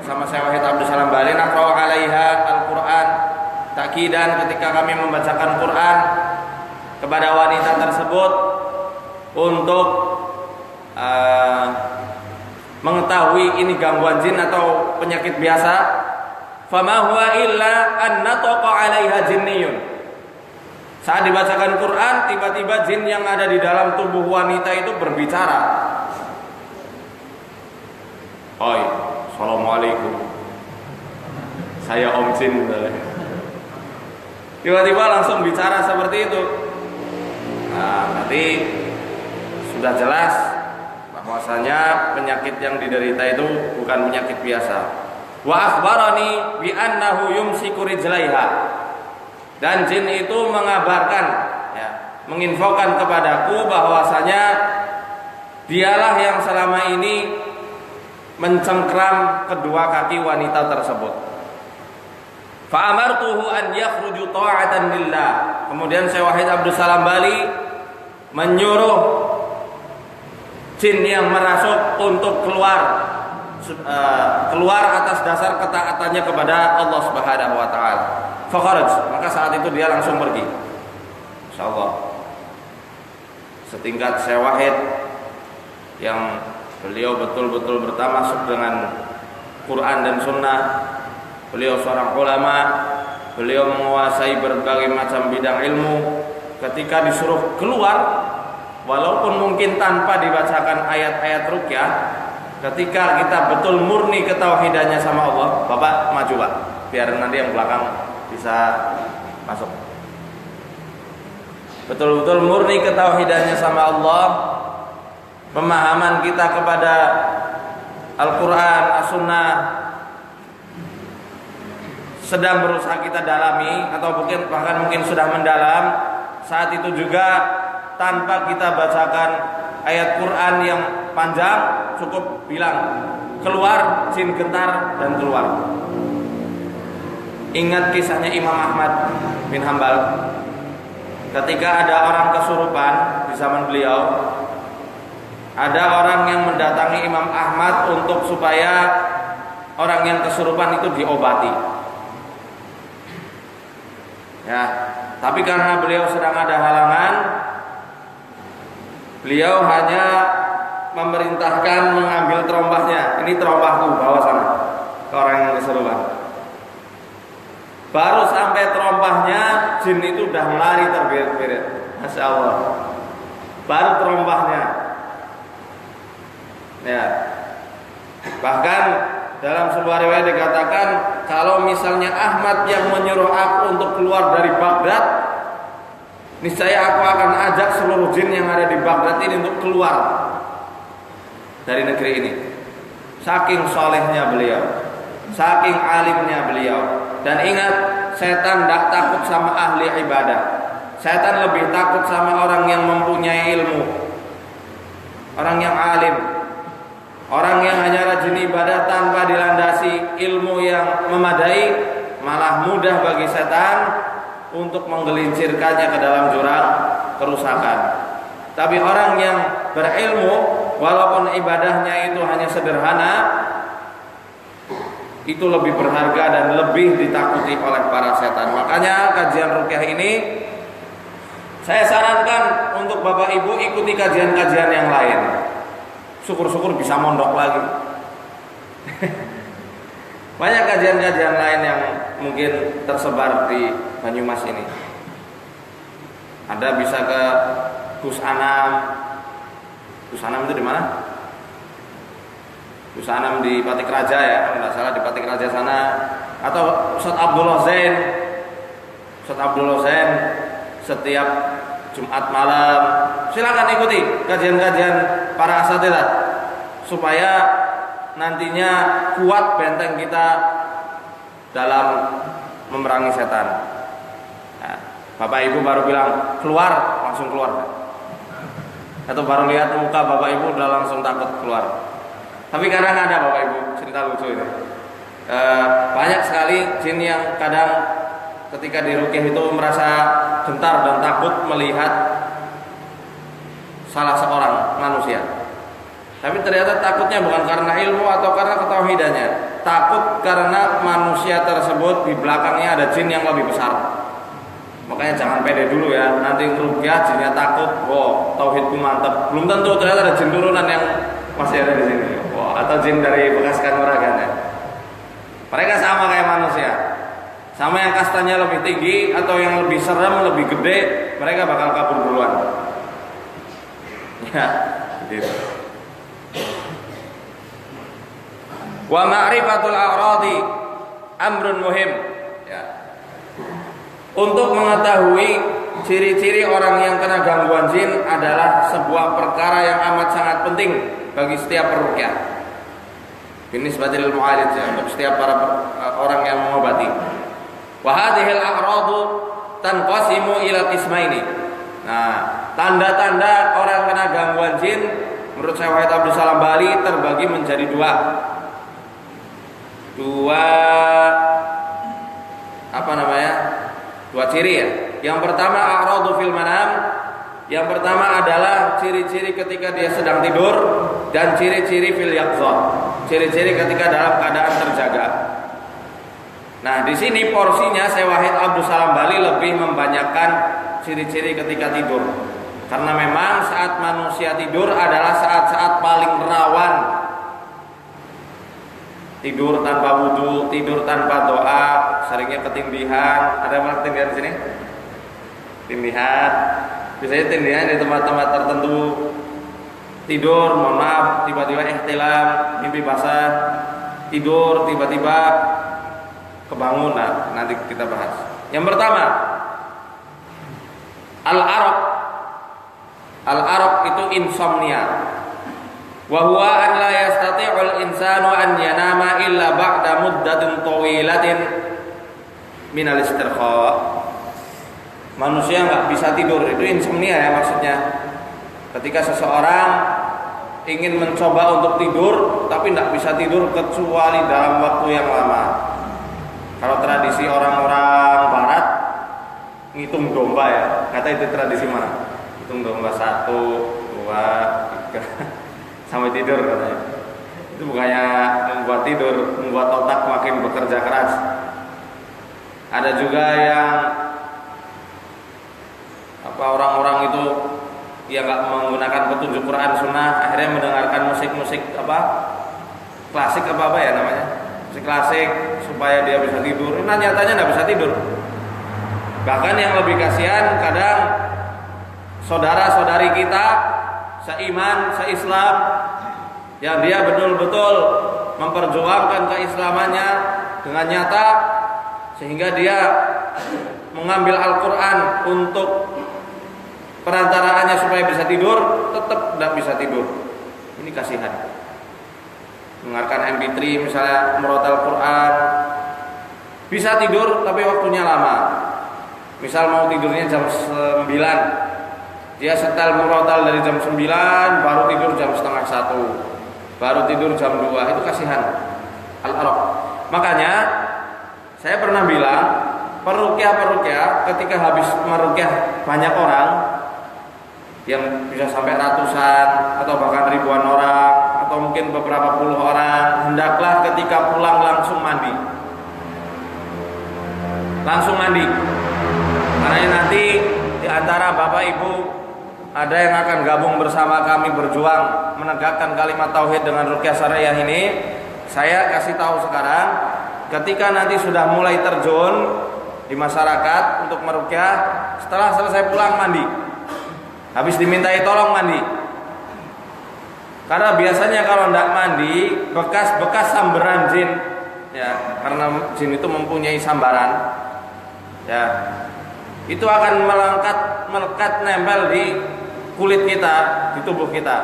Speaker 1: sama Syekh Wahid Abdul Salam Bali, naqra'u 'alaiha al-Quran takidan, ketika kami membacakan Quran kepada wanita tersebut untuk mengetahui ini gangguan jin atau penyakit biasa, fama huwa illa an nataqa 'alaiha jinniyun. Saat dibacakan Quran, tiba-tiba jin yang ada di dalam tubuh wanita itu berbicara. Oi, assalamualaikum, saya Om Jin. Tiba-tiba langsung bicara seperti itu. Nah, berarti sudah jelas bahwasanya penyakit yang diderita itu bukan penyakit biasa. Wa akhbarani bi annahu yumsiku rijlaiha. Dan jin itu mengabarkan, ya, menginfokan kepadaku bahwasanya dialah yang selama ini mencengkram kedua kaki wanita tersebut. Fa amartuhu an yakhruju ta'atan lillah. Kemudian Syekh Wahid Abdul Salam Bali menyuruh jin yang merasuk untuk keluar atas dasar ketaatannya kepada Allah Subhanahu wa taala. Fakharaj, maka saat itu dia langsung pergi. Insyaallah. Setingkat Syekh Wahid yang beliau betul-betul bertamasuk dengan Quran dan Sunnah. Beliau seorang ulama, beliau menguasai berbagai macam bidang ilmu. Ketika disuruh keluar, walaupun mungkin tanpa dibacakan ayat-ayat ruqyah, ketika kita betul murni ketauhidannya sama Allah, Bapak maju Pak, biar nanti yang belakang bisa masuk. Betul-betul murni ketauhidannya sama Allah, pemahaman kita kepada Al-Quran, As-Sunnah sedang berusaha kita dalami, atau bahkan mungkin sudah mendalam. Saat itu juga tanpa kita bacakan ayat Quran yang panjang, cukup bilang keluar, jin gentar dan keluar. Ingat kisahnya Imam Ahmad bin Hambal, ketika ada orang kesurupan di zaman beliau, ada orang yang mendatangi Imam Ahmad untuk supaya orang yang kesurupan itu diobati. Ya, tapi karena beliau sedang ada halangan, beliau hanya memerintahkan mengambil terompahnya. Ini terompahku, bawa sana ke orang yang kesurupan. Baru sampai terompahnya, jin itu udah lari terbirit-birit. Masya Allah. Baru terompahnya. Ya. Bahkan dalam sebuah riwayat dikatakan, kalau misalnya Ahmad yang menyuruh aku untuk keluar dari Baghdad, niscaya aku akan ajak seluruh jin yang ada di Baghdad ini untuk keluar dari negeri ini. Saking solehnya beliau, saking alimnya beliau. Dan ingat, setan tidak takut sama ahli ibadah. Setan lebih takut sama orang yang mempunyai ilmu, orang yang alim, orang yang hanya rajin ibadah tanpa dilandasi ilmu yang memadai. Malah mudah bagi setan untuk menggelincirkannya ke dalam jurang kerusakan. Tapi orang yang berilmu, walaupun ibadahnya itu hanya sederhana, itu lebih berharga dan lebih ditakuti oleh para setan. Makanya kajian ruqyah ini saya sarankan untuk Bapak Ibu ikuti kajian-kajian yang lain. Syukur-syukur bisa mondok lagi. Banyak kajian-kajian lain yang mungkin tersebar di Banyumas ini. Ada bisa ke Gus Anam. Gus Anam itu di mana? Gus Anam di Patik Raja ya, kalau nggak salah di Patik Raja sana. Atau Ustaz Abdullah Zain. Ustaz Abdullah Zain setiap Jumat malam. Silakan ikuti kajian-kajian para asatidzah supaya nantinya kuat benteng kita dalam memerangi setan. Nah, Bapak Ibu baru bilang keluar, langsung keluar. atau baru lihat muka bapak ibu udah langsung takut keluar. Tapi kadang ada bapak ibu cerita lucu ini. Banyak sekali jin yang kadang ketika diruqyah itu merasa gentar dan takut melihat salah seorang manusia. Tapi ternyata takutnya bukan karena ilmu atau karena ketauhidannya. Takut karena manusia tersebut di belakangnya ada jin yang lebih besar. Makanya jangan pede dulu ya. Nanti ruqyah jinnya takut, wow, tauhidku mantap. Belum tentu ternyata ada jin turunan yang masih ada di sini. Wow, atau jin dari bekas kanuragannya. Mereka sama kayak manusia. Sama yang kastanya lebih tinggi atau yang lebih serem, lebih gede, mereka bakal kabur duluan. Ya, gitu. Wa ma'rifatul a'radi amrun muhim. Ya. Untuk mengetahui ciri-ciri orang yang kena gangguan jin adalah sebuah perkara yang amat sangat penting bagi setiap peruqyah. Binisbatil mu'alij, ya, untuk setiap para orang yang mengobati. Wa hadhil a'radu tanqasimu ila qismaini. Nah, tanda-tanda orang kena gangguan jin menurut Syekh Wahid Abdul Salam Bali terbagi menjadi dua ciri ya. Yang pertama a'radu fil manam. Yang pertama adalah ciri-ciri ketika dia sedang tidur dan ciri-ciri fil yaqzah. Ciri-ciri ketika dalam keadaan terjaga. Nah, di sini porsinya Syekh Wahid Abdul Salam Bali lebih membanyakkan ciri-ciri ketika tidur. Karena memang saat manusia tidur adalah saat-saat paling rawan. Tidur tanpa wudu, tidur tanpa doa, seringnya ketindihan. Ada yang ketindihan di sini? Tindihan. Biasanya tindihan di tempat-tempat tertentu. Tidur, mohon maaf, tiba-tiba ihtilam, mimpi basah. Tidur, tiba-tiba kebangun. Nah, nanti kita bahas. Yang pertama, al-araq. Al-araq itu insomnia. Wa huwa an la yastati'ul insanu an yanama illa ba'da muddatin tawilatin minal istirkha. Manusia enggak bisa tidur, itu insomnia ya maksudnya. Ketika seseorang ingin mencoba untuk tidur tapi enggak bisa tidur kecuali dalam waktu yang lama. Kalau tradisi orang-orang barat ngitung domba ya. Kata itu tradisi mana? Hitung domba 1, 2, 3 sampai tidur katanya. Itu bukannya membuat tidur, membuat otak makin bekerja keras. Ada juga yang orang-orang itu yang nggak menggunakan petunjuk Quran Sunnah, akhirnya mendengarkan musik-musik klasik ya namanya, musik klasik supaya dia bisa tidur. Nah nyatanya nggak bisa tidur. Bahkan yang lebih kasihan kadang saudara-saudari kita seiman, seislam, yang dia betul-betul memperjuangkan keislamannya dengan nyata, sehingga dia mengambil Al-Quran untuk perantaraannya supaya bisa tidur, tetap tidak bisa tidur. Ini kasihan. Mendengarkan MP3 misalnya, merotal Quran, bisa tidur tapi waktunya lama. Misal mau tidurnya jam 9, dia setel merotal dari jam 9, baru tidur jam setengah 1, baru tidur jam 2, itu kasihan. Al-araq. Makanya saya pernah bilang, peruqyah ketika habis meruqyah banyak orang, yang bisa sampai ratusan atau bahkan ribuan orang atau mungkin beberapa puluh orang, hendaklah ketika pulang langsung mandi. Langsung mandi. Karena nanti di antara Bapak Ibu ada yang akan gabung bersama kami berjuang menegakkan kalimat tauhid dengan ruqyah syariah ini. Saya kasih tahu sekarang, ketika nanti sudah mulai terjun di masyarakat untuk meruqyah, setelah selesai pulang mandi. Habis dimintai tolong mandi. Karena biasanya kalau tidak mandi, bekas-bekas sambaran jin, ya, karena jin itu mempunyai sambaran, ya, itu akan melekat nempel di kulit kita, di tubuh kita.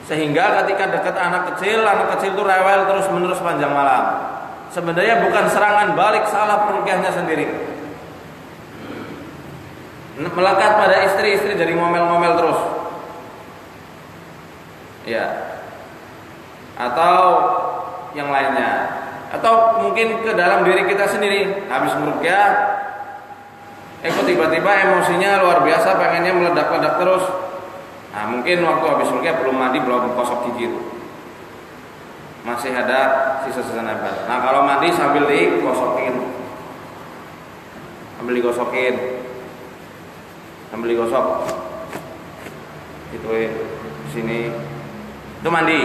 Speaker 1: Sehingga ketika dekat anak kecil itu rewel terus-menerus panjang malam. Sebenarnya bukan serangan balik, salah peruqyahnya sendiri. Melekat pada istri jadi ngomel-ngomel terus. Ya. Atau yang lainnya. Atau mungkin ke dalam diri kita sendiri, habis meruqyah kok tiba-tiba emosinya luar biasa, pengennya meledak-ledak terus. Nah, mungkin waktu habis meruqyah belum mandi, belum gosok gigi itu, masih ada sisa-sisa nempel. Nah, kalau mandi sambil digosokin, sambil digosok itu di sini. Itu mandi,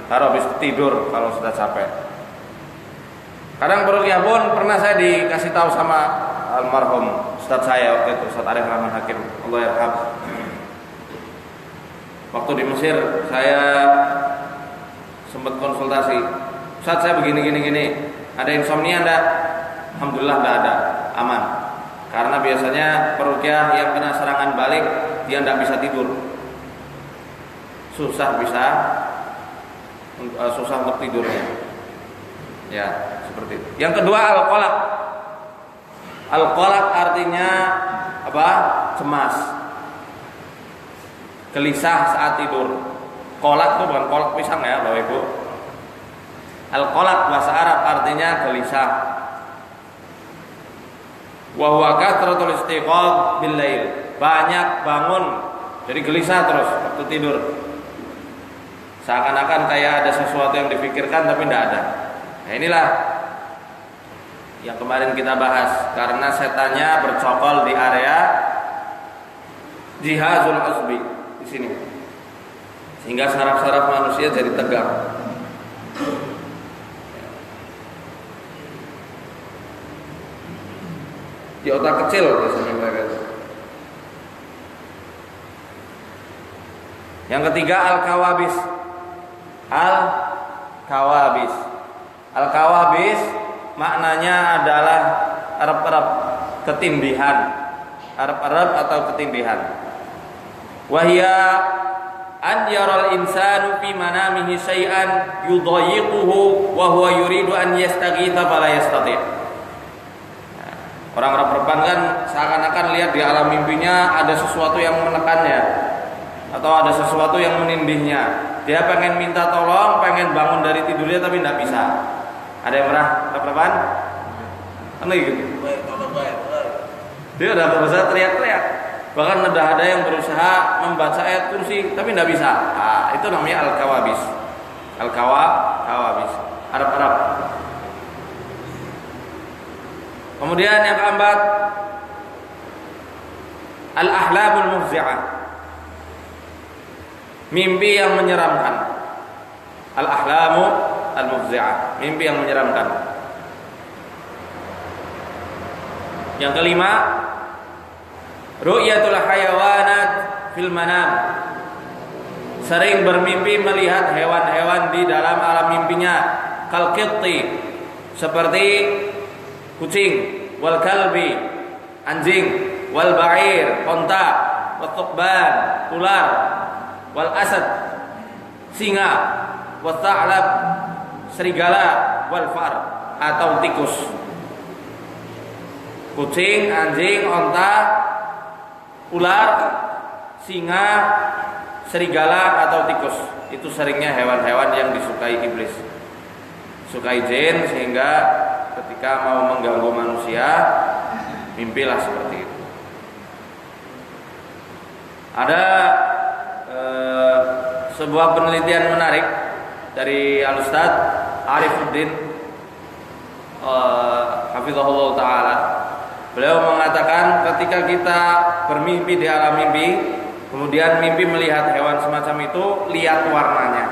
Speaker 1: taruh habis tidur kalau sudah capek. Kadang meruqyah pun pernah saya dikasih tahu sama almarhum Ustadz saya waktu itu, Ustadz Arif Rahman Hakim, Allah yarham. Waktu di Mesir saya sempat konsultasi, Ustadz saya begini, ada insomnia enggak? Alhamdulillah enggak ada, aman. Karena biasanya peruqyah yang kena serangan balik dia enggak bisa tidur, susah untuk tidurnya. Ya, seperti itu. Yang kedua al-qalaq. Al-qalaq artinya apa? Cemas, gelisah saat tidur. Qalaq itu bukan kolak pisang ya, Bapak Ibu. Al-qalaq bahasa Arab artinya gelisah. Wa huwa kathratul istiqaq bil lail. Banyak bangun, jadi gelisah terus waktu tidur. Seakan-akan kayak ada sesuatu yang dipikirkan tapi tidak ada. Nah, inilah yang kemarin kita bahas, karena setannya bercokol di area jihazul asbi di sini, sehingga saraf-saraf manusia jadi tegang. Di otak kecil biasanya mereka. Yang ketiga al-kawabis. Al-kawabis maknanya adalah erep-erep, ketindihan. Erep-erep atau ketindihan. Wahia an yaral insanu fi manamihi syai'an yudayyiquhu wa huwa yuridu an yastaghitha fala yastati'. Orang repan kan seakan-akan lihat di alam mimpinya ada sesuatu yang menekannya atau ada sesuatu yang menindihnya. Dia pengen minta tolong, pengen bangun dari tidurnya tapi tidak bisa. Ada yang pernah repan? Aneh gitu. Dia udah berusaha teriak-teriak. Bahkan ada yang berusaha membaca ayat kursi tapi tidak bisa. Nah, itu namanya al-kawabis. Al-kawabis. Arab. Kemudian yang keempat, al-ahlamul mufzi'ah. Mimpi yang menyeramkan. Al-ahlamu al-mufzi'ah, mimpi yang menyeramkan. Yang kelima, ru'yatul hayawanat fil manam. Sering bermimpi melihat hewan-hewan di dalam alam mimpinya. Kal qitti, seperti kucing, wal kalbi, anjing, wal ba'ir, onta, wal tuqban, ular, wal asad, singa, wal tha'lab, serigala, wal far, atau tikus. Kucing, anjing, onta, ular, singa, serigala, atau tikus. Itu seringnya hewan-hewan yang disukai iblis, sukai jin, sehingga ketika mau mengganggu manusia, mimpilah seperti itu. Ada sebuah penelitian menarik dari Al-Ustaz Arifuddin hafizahullah ta'ala. Beliau mengatakan ketika kita bermimpi di alam mimpi, kemudian mimpi melihat hewan semacam itu, lihat warnanya.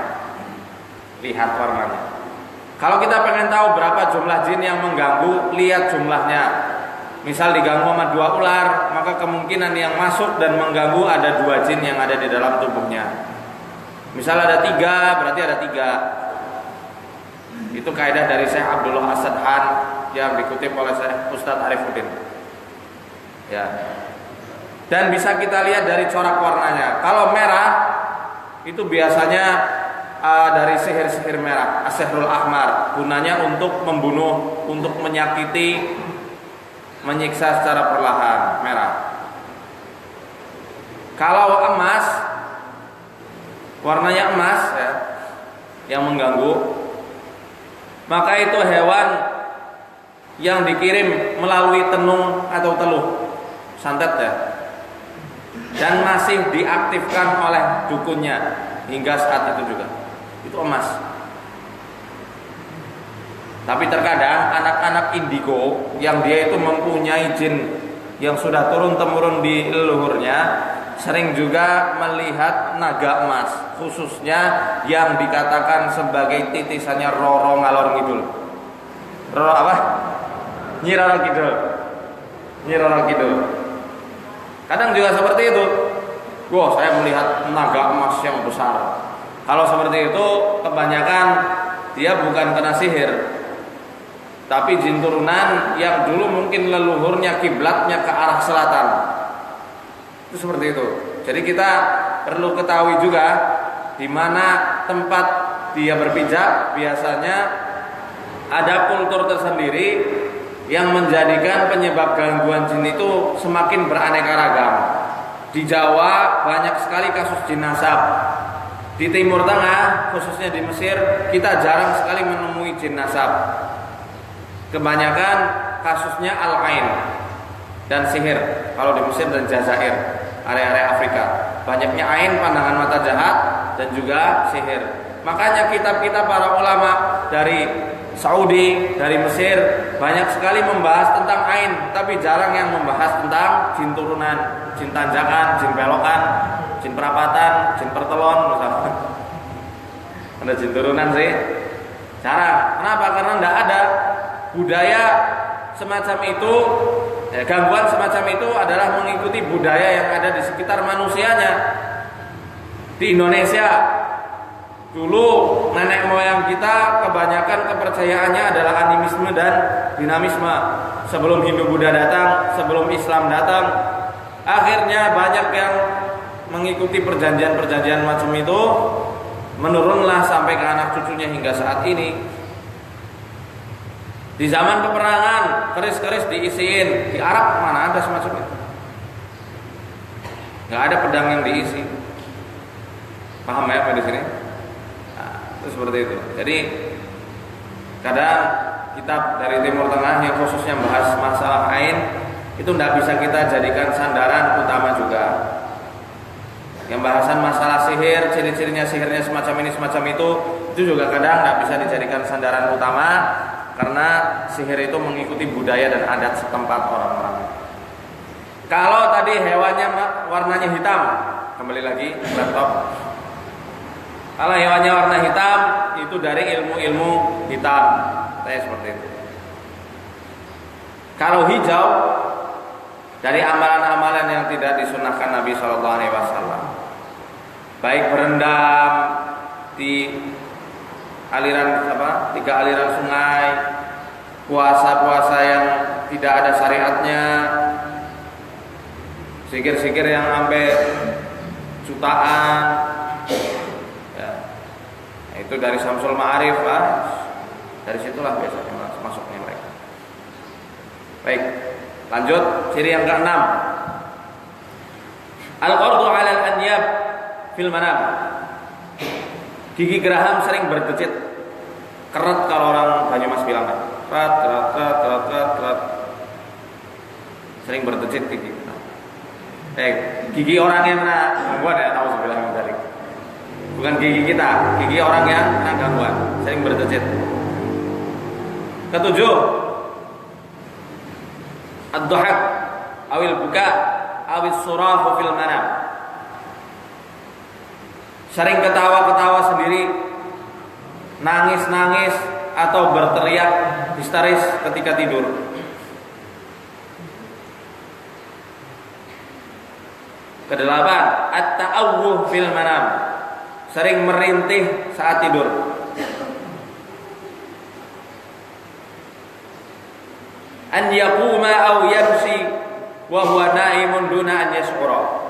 Speaker 1: Kalau kita pengen tahu berapa jumlah jin yang mengganggu, lihat jumlahnya. Misal diganggu sama 2 ular, maka kemungkinan yang masuk dan mengganggu ada 2 jin yang ada di dalam tubuhnya. Misal ada 3, berarti ada 3. Itu kaidah dari Syekh Abdullah As-Sadhan yang dikutip oleh Syekh Ustadz Arifuddin. Ya. Dan bisa kita lihat dari corak warnanya. Kalau merah itu biasanya dari sihir-sihir merah, as-sihrul ahmar, gunanya untuk membunuh, untuk menyakiti, menyiksa secara perlahan, merah. Kalau emas warnanya emas ya, yang mengganggu, maka itu hewan yang dikirim melalui tenung atau teluh, santet ya, dan masih diaktifkan oleh dukunnya hingga saat itu juga, itu emas. Tapi terkadang anak-anak indigo yang dia itu mempunyai jin yang sudah turun-temurun di leluhurnya, sering juga melihat naga emas, khususnya yang dikatakan sebagai titisannya Roro Ngalor Ngidul. Roro apa? Nyi Roro Kidul. Nyi Roro Kidul. Kadang juga seperti itu. Wah, saya melihat naga emas yang besar. Kalau seperti itu, kebanyakan dia bukan kena sihir, tapi jin turunan yang dulu mungkin leluhurnya kiblatnya ke arah selatan. Itu seperti itu. Jadi kita perlu ketahui juga di mana tempat dia berpijak. Biasanya ada kultur tersendiri yang menjadikan penyebab gangguan jin itu semakin beraneka ragam. Di Jawa banyak sekali kasus jin nasab. Di Timur Tengah, khususnya di Mesir, kita jarang sekali menemui jin nasab. Kebanyakan kasusnya al-ain dan sihir. Kalau di Mesir dan Jazair, area-area Afrika, banyaknya ain, pandangan mata jahat, dan juga sihir. Makanya kitab-kitab para ulama dari Saudi, dari Mesir, banyak sekali membahas tentang ain, tapi jarang yang membahas tentang jin turunan, jin tanjakan, jin belokan, jin perapatan, jin pertelon misalkan. Ada jin turunan sih jarang. Kenapa? Karena tidak ada budaya semacam itu. Gangguan semacam itu adalah mengikuti budaya yang ada di sekitar manusianya. Di Indonesia dulu nenek moyang kita kebanyakan kepercayaannya adalah animisme dan dinamisme. Sebelum Hindu Buddha datang, sebelum Islam datang, akhirnya banyak yang mengikuti perjanjian-perjanjian macam itu, menurunlah sampai ke anak cucunya hingga saat ini. Di zaman peperangan, keris-keris diisiin. Di Arab mana ada semacam itu? Nggak ada pedang yang diisi. Paham ya apa di sini? Nah, itu seperti itu. Jadi kadang kitab dari Timur Tengah yang khususnya bahas masalah ain itu tidak bisa kita jadikan sandaran utama juga. Yang bahasan masalah sihir, ciri-cirinya sihirnya semacam ini semacam itu juga kadang tidak bisa dijadikan sandaran utama. Karena sihir itu mengikuti budaya dan adat setempat orang-orang. Kalau tadi hewannya warnanya hitam, kembali lagi laptop. Kalau hewannya warna hitam, itu dari ilmu-ilmu hitam. Saya seperti itu. Kalau hijau, dari amalan-amalan yang tidak disunahkan Nabi SAW. Baik berendam di aliran tiga aliran sungai, puasa-puasa yang tidak ada syariatnya, zikir-zikir yang sampai jutaan ya. Itu dari Syamsul Ma'arif, dari situlah biasanya masuknya mereka. Baik, lanjut ciri yang ke-6, al-qardu 'ala al-anyab fil manam. Gigi geraham sering berdecit, keret kalau orang Banyumas bilang kan, keret, sering berdecit gigi. Gigi orang yang kena gangguan ya, tahu sebilang dari, bukan gigi kita, gigi orang yang kena gangguan, sering berdecit. Ketujuh, ad-dhahak, awil buka, awil surahu fil manam. Sering ketawa-ketawa sendiri, nangis-nangis atau berteriak histeris ketika tidur. Kedelapan, at-ta'awwuh fil manam. Sering merintih saat tidur. An yaquma aw yamshi wa huwa na'imun duna an yash'ura.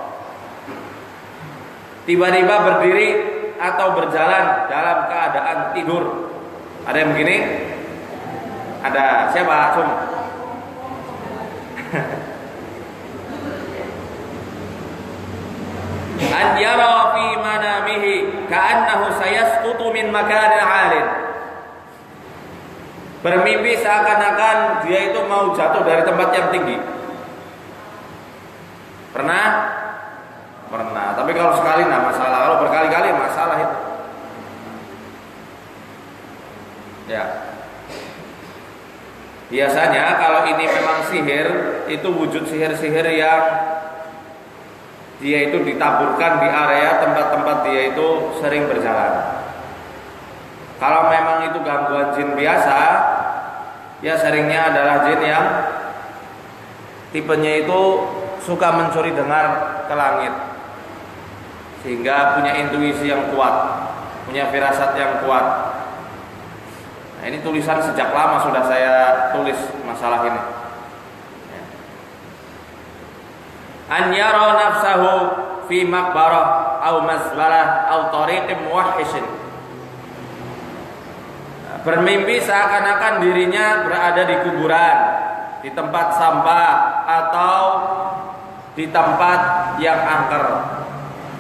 Speaker 1: Tiba-tiba berdiri atau berjalan dalam keadaan tidur. Ada yang begini? Ada siapa? Sum. An yara fi manamihi ka'annahu sayasqutu min makanin 'alin. Bermimpi seakan-akan dia itu mau jatuh dari tempat yang tinggi. Pernah? Pernah. Tapi kalau sekali enggak masalah, kalau berkali-kali masalah itu. Ya. Biasanya kalau ini memang sihir, itu wujud sihir-sihir yang dia itu ditaburkan di area tempat-tempat dia itu sering berjalan. Kalau memang itu gangguan jin biasa, ya seringnya adalah jin yang tipenya itu suka mencuri dengar ke langit, sehingga punya intuisi yang kuat, punya firasat yang kuat. Nah, ini tulisan sejak lama sudah saya tulis masalah ini. An yara nafsahu fi maqbarah aw mazbalah aw tariqin muwahhishin. Bermimpi seakan-akan dirinya berada di kuburan, di tempat sampah, atau di tempat yang angker,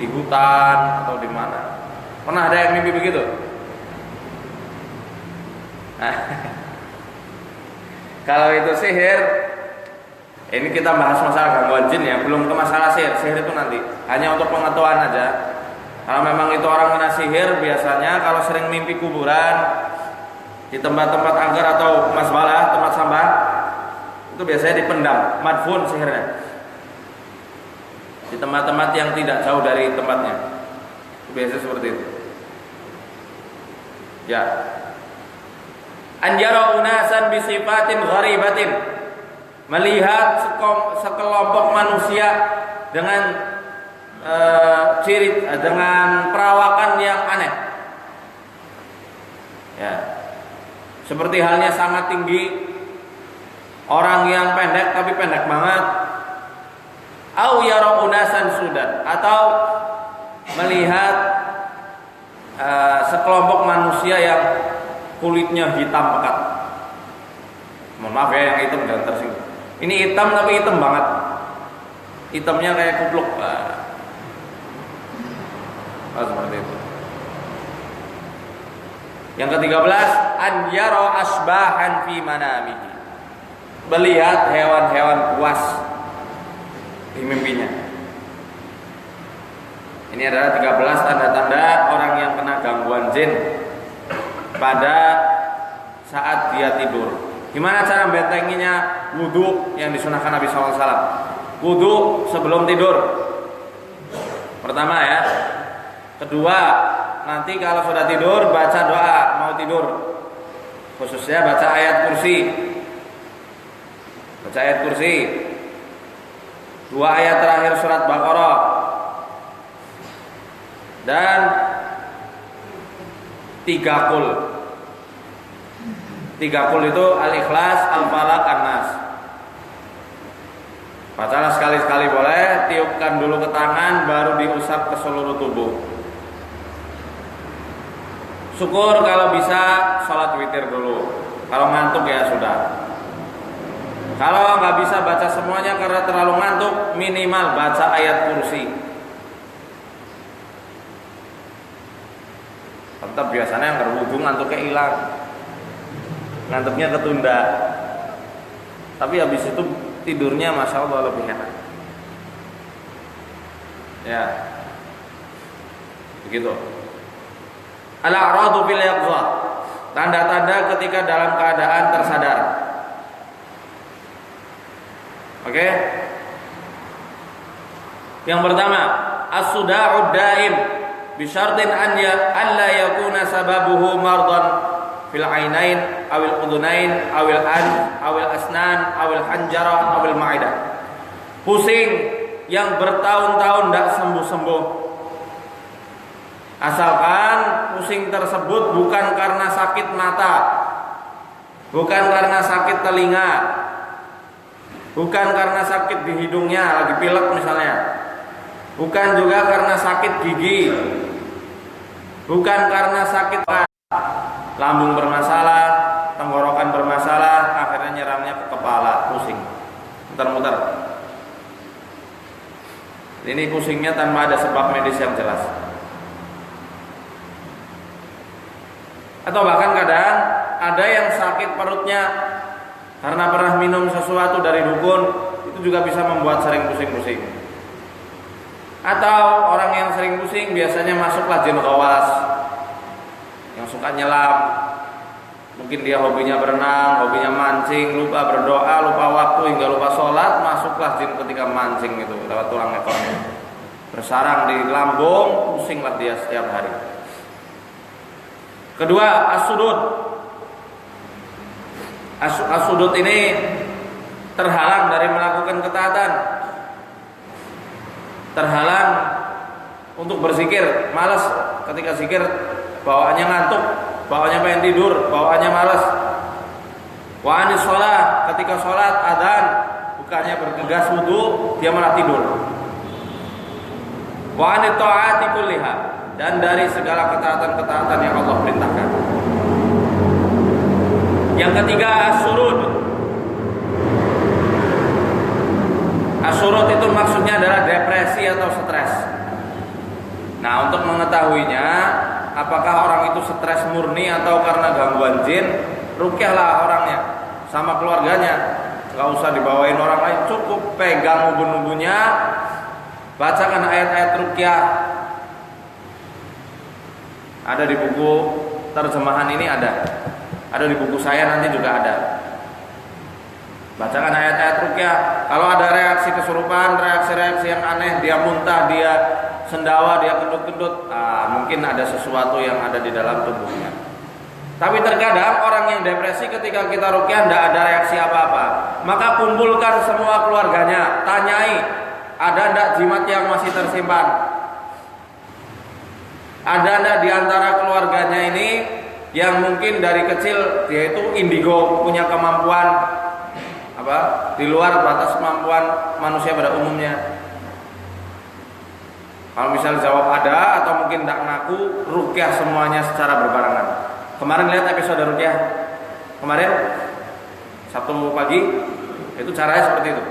Speaker 1: di hutan atau di mana. Pernah ada yang mimpi begitu? Kalau itu sihir, ini kita bahas masalah gangguan jin ya, belum ke masalah sihir. Sihir itu nanti, hanya untuk pengetahuan aja. Kalau memang itu orang kena sihir, biasanya kalau sering mimpi kuburan, di tempat-tempat angker atau masbalah, tempat sampah, itu biasanya dipendam, madfun sihirnya, di tempat-tempat yang tidak jauh dari tempatnya. Biasanya seperti itu. Ya. Anjara unasan bisifatin gharibatin, melihat sekelompok manusia dengan ciri, dengan perawakan yang aneh. Ya. Seperti halnya sangat tinggi, orang yang pendek tapi pendek banget, au yara unasan sudan, atau melihat sekelompok manusia yang kulitnya hitam pekat. Mohon maaf ya yang hitam jangan tersinggung. Ini hitam tapi hitam banget, hitamnya kayak kupluk. Seperti itu. Yang ke-13, an yara asbahan fi manamihi, melihat hewan-hewan buas di mimpinya. Ini adalah 13 tanda-tanda orang yang kena gangguan jin pada saat dia tidur. Gimana cara membentenginya? Wudu yang disunahkan Nabi SAW. Wudu sebelum tidur. Pertama ya. Kedua, nanti kalau sudah tidur baca doa mau tidur, khususnya baca ayat kursi. Baca ayat kursi. 2 ayat terakhir surat Baqarah. Dan 3 qul. 3 qul itu Al-Ikhlas, Al-Falaq, An-Nas. Bacalah sekali-sekali boleh, tiupkan dulu ke tangan, baru diusap ke seluruh tubuh. Syukur kalau bisa sholat witir dulu. Kalau ngantuk ya sudah. Kalau nggak bisa baca semuanya karena terlalu ngantuk, minimal baca ayat kursi. Tetap biasanya yang berwudu ngantuknya hilang, ngantuknya ketunda. Tapi habis itu tidurnya masya Allah lebih enak. Ya, begitu. Al-a'radu fil yaqzah, tanda-tanda ketika dalam keadaan tersadar. Oke? Yang pertama, as-suda'ud daim bi syartin an la yakuna sababuhu mardan fil ainain awil udunain awil an awil asnan awil hanjara awil ma'idah. Pusing yang bertahun-tahun tidak sembuh-sembuh. Asalkan pusing tersebut bukan karena sakit mata, bukan karena sakit telinga, bukan karena sakit di hidungnya lagi pilek misalnya, bukan juga karena sakit gigi, bukan karena sakit lambung bermasalah, tenggorokan bermasalah, akhirnya nyerangnya ke kepala, pusing, muter-muter. Ini pusingnya tanpa ada sebab medis yang jelas. Atau bahkan kadang ada yang sakit perutnya karena pernah minum sesuatu dari dukun, itu juga bisa membuat sering pusing-pusing. Atau orang yang sering pusing biasanya masuklah jin ghawas yang suka nyelam. Mungkin dia hobinya berenang, hobinya mancing, lupa berdoa, lupa waktu hingga lupa sholat, masuklah jin ketika mancing itu lewat tulang ekornya. Bersarang di lambung, pusinglah dia setiap hari. Kedua, as-sudud. As-sudud ini terhalang dari melakukan ketaatan, terhalang untuk berzikir, malas ketika zikir, bawaannya ngantuk, bawaannya pengen tidur, bawaannya malas. Wa anis sholat, ketika sholat adzan bukannya bergegas wudu, dia malah tidur. Wa anit ta'ati kulliha, dan dari segala ketaatan-ketaatan yang Allah perintahkan. Yang ketiga, as-surud. As-surud itu maksudnya adalah depresi atau stres. Nah, untuk mengetahuinya apakah orang itu stres murni atau karena gangguan jin, rukyahlah orangnya sama keluarganya. Gak usah dibawain orang lain, cukup pegang ubun-ubunnya, bacakan ayat-ayat rukyah. Ada di buku terjemahan ini ada di buku saya nanti juga ada. Bacakan ayat-ayat rukyah. Kalau ada reaksi kesurupan, reaksi-reaksi yang aneh, dia muntah, dia sendawa, dia kentut-kentut, mungkin ada sesuatu yang ada di dalam tubuhnya. Tapi terkadang orang yang depresi ketika kita rukyah tidak ada reaksi apa-apa, maka kumpulkan semua keluarganya, tanyai, ada tidak jimat yang masih tersimpan? Ada tidak di antara keluarganya ini yang mungkin dari kecil dia itu indigo, punya kemampuan di luar batas kemampuan manusia pada umumnya? Kalau misal jawab ada atau mungkin tidak ngaku, rukyah semuanya secara berbarengan. Kemarin lihat episode rukyah kemarin Sabtu pagi, itu caranya seperti itu.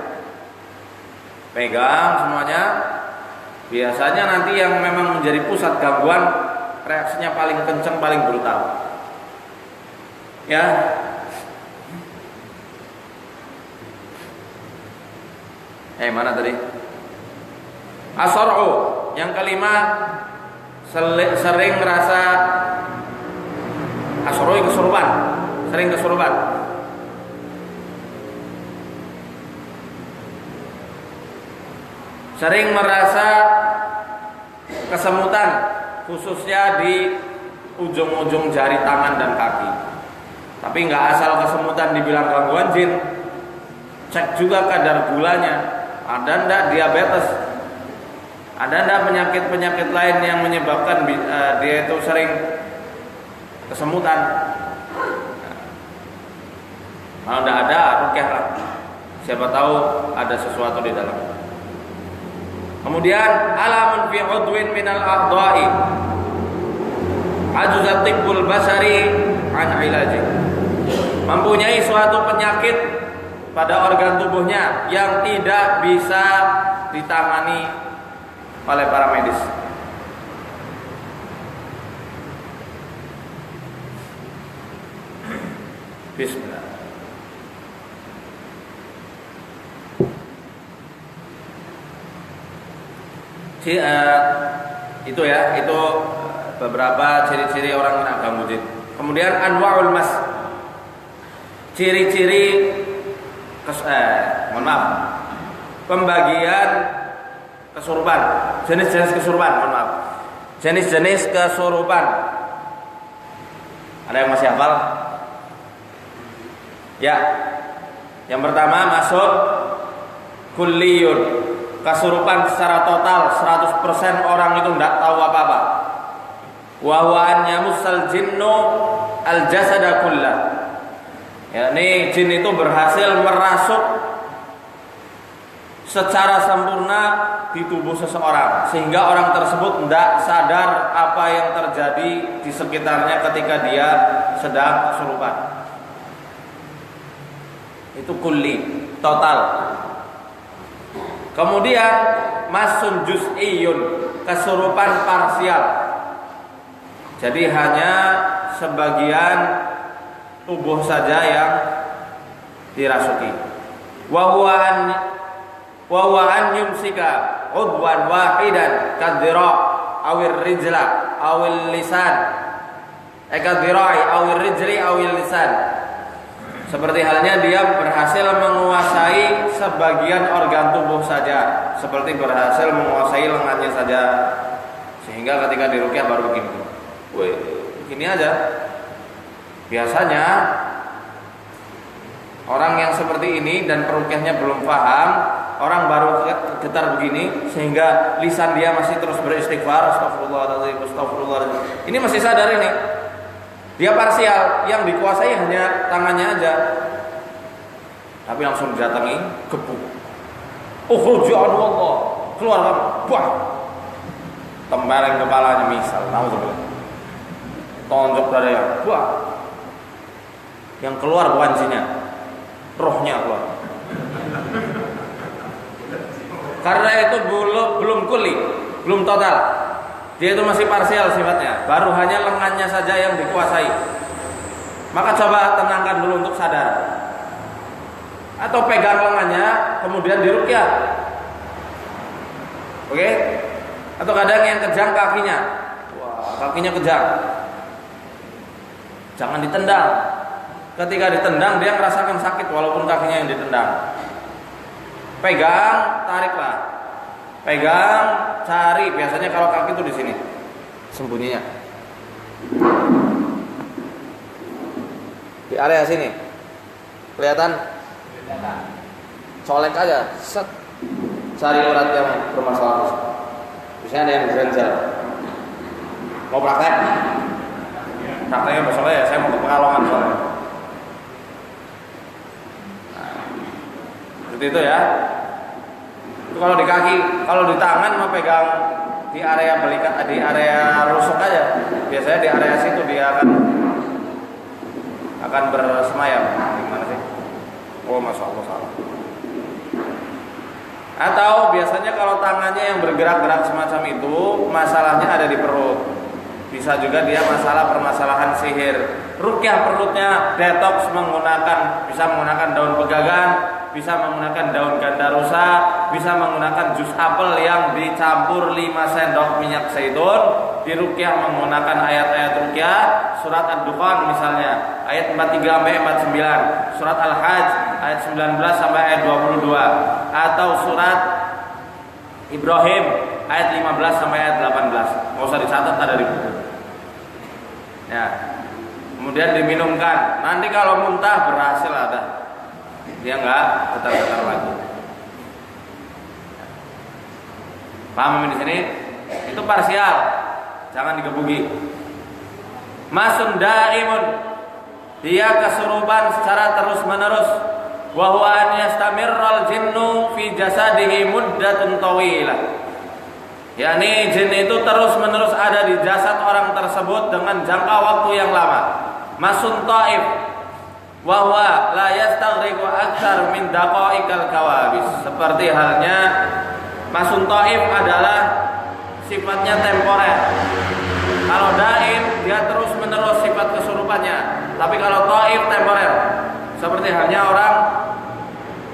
Speaker 1: Pegang semuanya. Biasanya nanti yang memang menjadi pusat gangguan reaksinya paling kencang, paling brutal. Ya. Mana tadi? As-sar'u. Yang kelima, sering merasa as-sar'u kesurupan, sering kesurupan. Sering merasa kesemutan, khususnya di ujung-ujung jari tangan dan kaki. Tapi nggak asal kesemutan dibilang gangguan jin. Cek juga kadar gulanya. Ada ndak diabetes? Ada ndak penyakit-penyakit lain yang menyebabkan dia itu sering kesemutan? Kalau ndak ada, rukyahlah. Siapa tahu ada sesuatu di dalam. Kemudian alamun fi udwin minal a'dha'i ajuzat tibbul basari an ilaji. Mempunyai suatu penyakit pada organ tubuhnya yang tidak bisa ditangani oleh para medis. Bismillah. Itu ya, itu beberapa ciri-ciri orang kena gangguan jin. Kemudian anwa'ul mas, ciri-ciri pembagian kesurupan, jenis-jenis kesurupan, jenis-jenis kesurupan. Ada yang masih hafal? Ya. Yang pertama masuk kulliyun, kesurupan secara total, 100% orang itu tidak tahu apa-apa. Wa huwa an yamussal jinnu al jasada kullah. Ya, ini jin itu berhasil merasuk secara sempurna di tubuh seseorang sehingga orang tersebut tidak sadar apa yang terjadi di sekitarnya ketika dia sedang kesurupan. Itu kulli, total. Kemudian masun juz'iyun, kesurupan parsial. Jadi hanya sebagian tubuh saja yang dirasuki. Wa huwa an yumsika udwan wahidan kadhira awir rijla awil lisan. Kadhirai awir rijli awil lisan. Seperti halnya dia berhasil menguasai sebagian organ tubuh saja, seperti berhasil menguasai lengannya saja, sehingga ketika diruqyah baru begini. Wih, begini aja. Biasanya orang yang seperti ini dan peruqyahnya belum paham, orang baru getar begini sehingga lisan dia masih terus beristighfar, astagfirullahaladzim, astagfirullahaladzim. Ini masih sadar ini. Dia parsial, yang dikuasai hanya tangannya aja. Tapi langsung didatangi, gebuk. Ukhruj ya Allah, keluar kamu, buah. Tempeleng kepalanya misal, naudzubillah. Tonjok dadanya, buah. Yang keluar bukan jinnya, rohnya keluar. Karena itu belum kuli, belum total. Dia itu masih parsial sifatnya, baru hanya lengannya saja yang dikuasai. Maka coba tenangkan dulu untuk sadar. Atau pegang lengannya, kemudian diruqyah. Oke? Atau kadang yang kejang kakinya. Wah, kakinya kejang. Jangan ditendang. Ketika ditendang dia merasakan sakit walaupun kakinya yang ditendang. Pegang, tariklah. Pegang, cari. Biasanya kalau kaki itu di sini sembunyinya, di area sini. Kelihatan? Colek aja, set. Cari urat yang bermasalah. Biasanya ada yang ganjal. Mau praktek? Prakteknya besoknya ya. Saya mau ke Pekalongan soalnya. Nah, seperti itu ya. Itu kalau di kaki, kalau di tangan mau pegang di area belikat, di area rusuk aja. Biasanya di area situ dia akan bersemayam. Gimana sih? Oh, masya Allah salah. Atau biasanya kalau tangannya yang bergerak-gerak semacam itu, masalahnya ada di perut. Bisa juga dia permasalahan sihir. Ruqyah perutnya detox bisa menggunakan daun pegagan, bisa menggunakan daun gandarusa, bisa menggunakan jus apel yang dicampur 5 sendok minyak zaitun. Diruqyah menggunakan ayat-ayat ruqyah, surat Ad-Dukhan misalnya, ayat 43 sampai 49, surat Al-Hajj ayat 19 sampai ayat 22, atau surat Ibrahim ayat 15 sampai ayat 18. Enggak usah dicatat, ada di buku. Ya. Kemudian diminumkan. Nanti kalau muntah berhasil ada. Dia enggak getar-getar lagi. Paham di sini? Itu parsial. Jangan digebuki. Masun daimun. Dia kesurupan secara terus-menerus. Wa huwa an yastamirral jinnu fi jasadihi muddatun tawilah. yakni jin itu terus-menerus ada di jasad orang tersebut dengan jangka waktu yang lama. Masun taif wa huwa la yastaghriqu aktsar min daqaiqal kawabis. Seperti halnya masun taif adalah sifatnya temporer. Kalau daim dia terus-menerus sifat kesurupannya. Tapi kalau taif temporer. Seperti halnya orang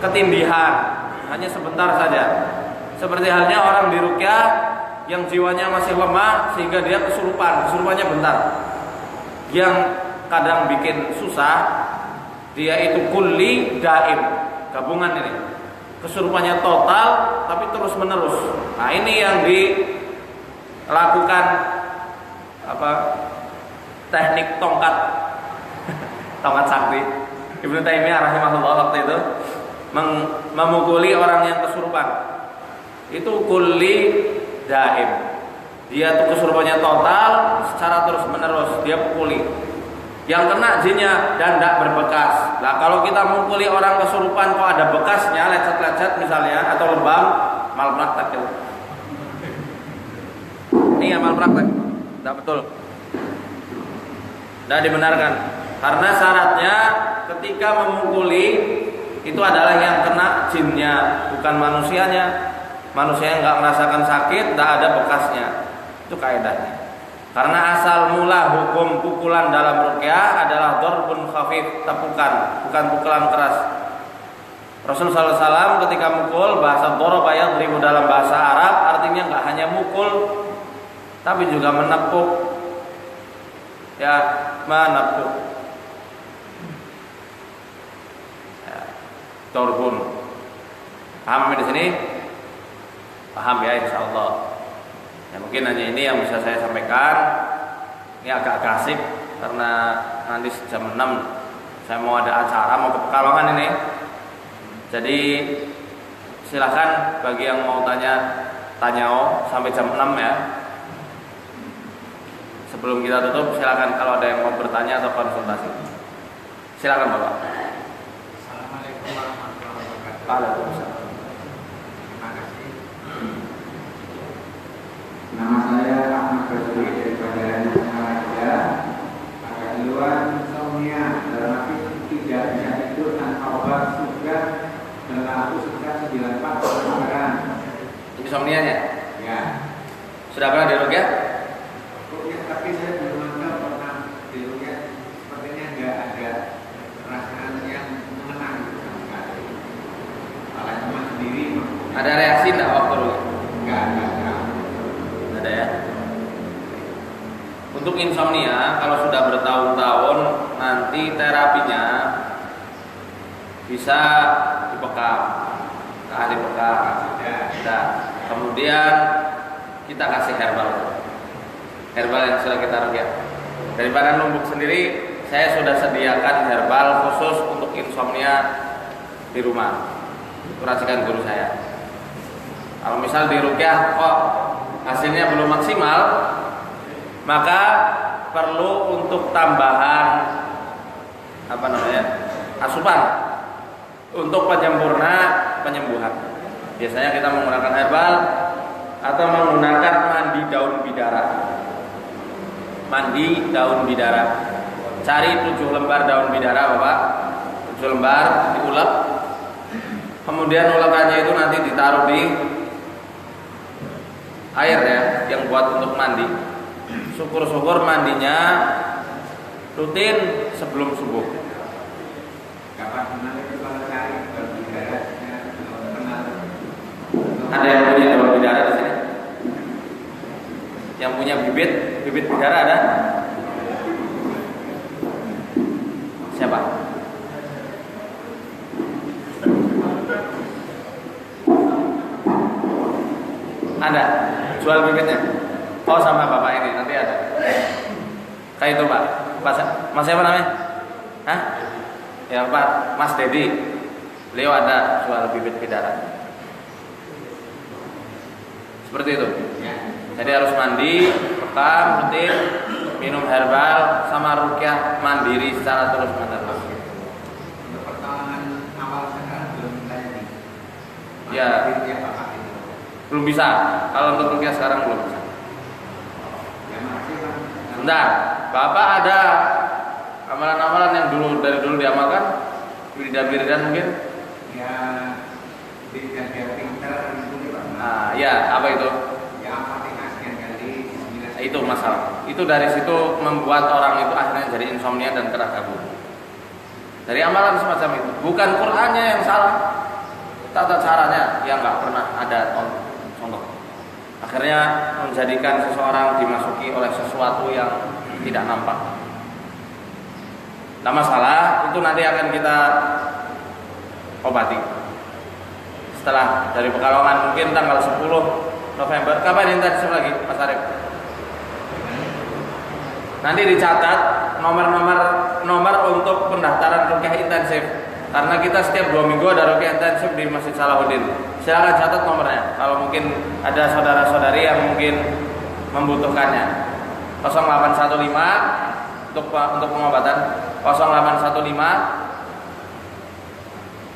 Speaker 1: ketindihan, hanya sebentar saja. Seperti halnya orang diruqyah yang jiwanya masih lemah sehingga dia kesurupannya bentar. Yang kadang bikin susah, dia itu kulli daim, gabungan ini. Kesurupannya total tapi terus menerus. Nah, ini yang dilakukan teknik tongkat sakti. Ibnu Taimiyah rahimahullah waktu itu memukuli orang yang kesurupan. Itu kulli daim. Dia tuh kesurupannya total secara terus menerus dia pukuli. Yang kena jinnya dan tidak berbekas. Nah, kalau kita mukuli orang kesurupan kok ada bekasnya, lecet-lecet misalnya atau lebam, malpraktek itu. Ini ya malpraktek. Tidak betul. Tidak dibenarkan. Karena syaratnya ketika memukuli itu adalah yang kena jinnya, bukan manusianya. Manusia yang nggak merasakan sakit, tidak ada bekasnya. Itu kaidahnya. Karena asal mula hukum pukulan dalam ruqyah adalah darbun khafif, tepukan, bukan pukulan keras. Rasul sallallahu alaihi wasallam ketika mukul, bahasa daraba yadribu dalam bahasa Arab artinya enggak hanya mukul tapi juga menepuk. Ya, menepuk. Ya, darbun. Paham di sini? Paham ya insyaallah. Ya mungkin hanya ini yang bisa saya sampaikan. Ini agak asik karena nanti jam 6 saya mau ada acara, mau ke Pekalongan ini. Jadi silakan bagi yang mau tanya sampai jam 6 ya. Sebelum kita tutup silakan kalau ada yang mau bertanya atau konsultasi. Silakan Bapak.
Speaker 2: Assalamualaikum warahmatullahi wabarakatuh.
Speaker 1: Waalaikumsalam.
Speaker 2: Nama saya Ahmad Basri dari Bandara Singaraja. Agak di luar insomnia, dalam arti tidak bisa tidur tanpa obat sudah berlaku sejak 94 tahun.
Speaker 1: Insomnianya?
Speaker 2: Ya.
Speaker 1: Sudah pernah diruqyah?
Speaker 2: Ya, tapi saya belum ada pernah diruqyah. Sepertinya nggak ada perasaan yang mengenang gitu sama sekali. Kalau cuma sendiri.
Speaker 1: Ada reaksi enggak waktu ruqyah?
Speaker 2: Nggak ada.
Speaker 1: Ada ya. Untuk insomnia kalau sudah bertahun-tahun nanti terapinya bisa dibekam ke ahli bekam. Nah, kemudian kita kasih herbal yang sudah kita ruqyah. Daripada numbuk sendiri, saya sudah sediakan herbal khusus untuk insomnia di rumah. Itu racikan guru saya. Kalau misal di ruqyah kok hasilnya belum maksimal, maka perlu untuk tambahan asupan untuk penyempurna penyembuhan. Biasanya kita menggunakan herbal atau menggunakan mandi daun bidara. Mandi daun bidara. Cari 7 lembar daun bidara, Bapak. 7 lembar diulek. Kemudian ulekannya itu nanti ditaruh di air ya, yang buat untuk mandi. Syukur-syukur mandinya rutin sebelum subuh.
Speaker 2: Kapan kenal itu kalau cari daun bidara? Kenal.
Speaker 1: Ada yang punya daun bidara di sini? Yang punya bibit bidara ada? Siapa? Ada? Jual bibitnya? Oh sama bapak ini nanti ada. Kayak itu Pak. Mas siapa namanya? Hah? Ya Pak, Mas Dedi. Beliau ada jual bibit bidara. Seperti itu. Jadi harus mandi, bekam, rutin, minum herbal, sama ruqyah mandiri secara terus menerus.
Speaker 2: Untuk pertolongan awal sekarang belum bisa.
Speaker 1: Ya. Belum bisa. Kalau untuk ruqyah sekarang belum bisa.
Speaker 2: Ya masih Pak.
Speaker 1: Bentar, Bapak ada amalan-amalan yang dari dulu diamalkan? Wiridan mungkin?
Speaker 2: Ya tidak dia pinter gitu Pak.
Speaker 1: Nah, ya apa itu?
Speaker 2: Ya Al-Fatihah sekian kali.
Speaker 1: Itu masalah. Itu dari situ membuat orang itu akhirnya jadi insomnia dan kerah kabut. Dari amalan semacam itu. Bukan Qur'annya yang salah, tata caranya yang nggak pernah ada contoh. Akhirnya menjadikan seseorang dimasuki oleh sesuatu yang tidak nampak. Nah masalah itu nanti akan kita obati setelah dari Pekalongan, mungkin tanggal 10 November. Kapan intensif lagi Mas Arif? Nanti dicatat nomor untuk pendaftaran ruqyah intensif. Karena kita setiap 2 minggu ada ruqyah intensif di Masjid Salahuddin. Silakan catat nomornya. Kalau mungkin ada saudara-saudari yang mungkin membutuhkannya. 0815 untuk pengobatan. 0815.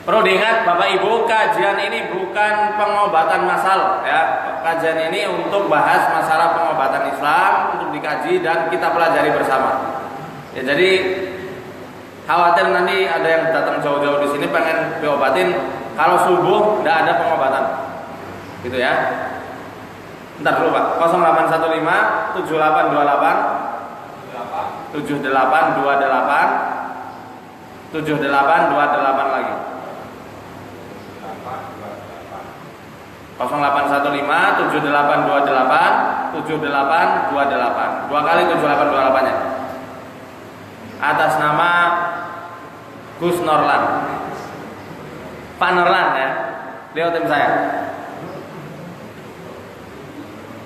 Speaker 1: Perlu diingat Bapak Ibu, kajian ini bukan pengobatan massal ya. Kajian ini untuk bahas masalah pengobatan Islam, untuk dikaji dan kita pelajari bersama. Ya, jadi khawatir nanti ada yang datang jauh-jauh di sini pengen diobatin, kalau subuh tidak ada pengobatan, gitu ya. Bentar dulu Pak. 0815 7828 7828 7828 lagi. 0815 7828 7828. Dua kali 7828-nya. Atas nama Gus Norlan. Pak Norlan ya. Beliau tim saya.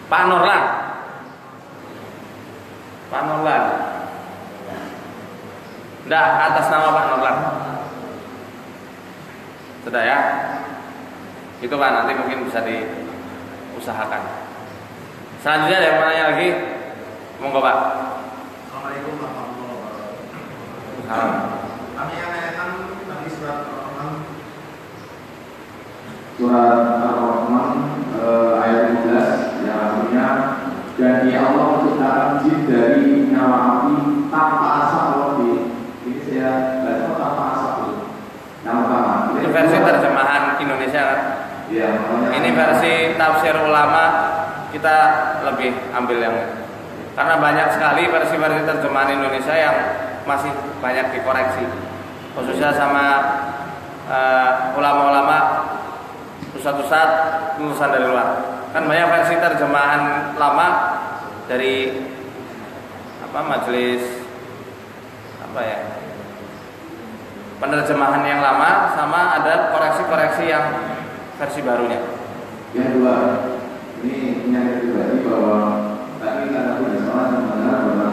Speaker 1: Pak Norlan. Pak Norlan. Enggak, atas nama Pak Norlan. Sudah ya. Itu Pak, nanti mungkin bisa diusahakan. Selanjutnya ada yang mau nanya lagi? Monggo Pak.
Speaker 3: Assalamualaikum warahmatullahi wabarakatuh.
Speaker 1: Salam.
Speaker 3: Kami yang menanyakan tadi surat Ar-Rahman.
Speaker 2: Surat Ar-Rahman ayat 15 yang artinya dan dia Allah menciptakan jin dari nyawa api tanpa asap lebih. Ini saya baca tanpa asap dulu. Yang pertama.
Speaker 1: Itu versi terjemahan Indonesia kan?
Speaker 2: Ya,
Speaker 1: Ini versi tafsir ulama, kita lebih ambil yang, karena banyak sekali versi-versi terjemahan Indonesia yang masih banyak dikoreksi, khususnya sama ulama-ulama, ustadz-ustadz lulusan dari luar. Kan banyak versi terjemahan lama dari majelis penerjemahan yang lama, sama ada koreksi-koreksi yang versi barunya.
Speaker 2: Yang kedua, ini menyangkut pribadi bahwa tadi karena sudah salah sebenarnya bahwa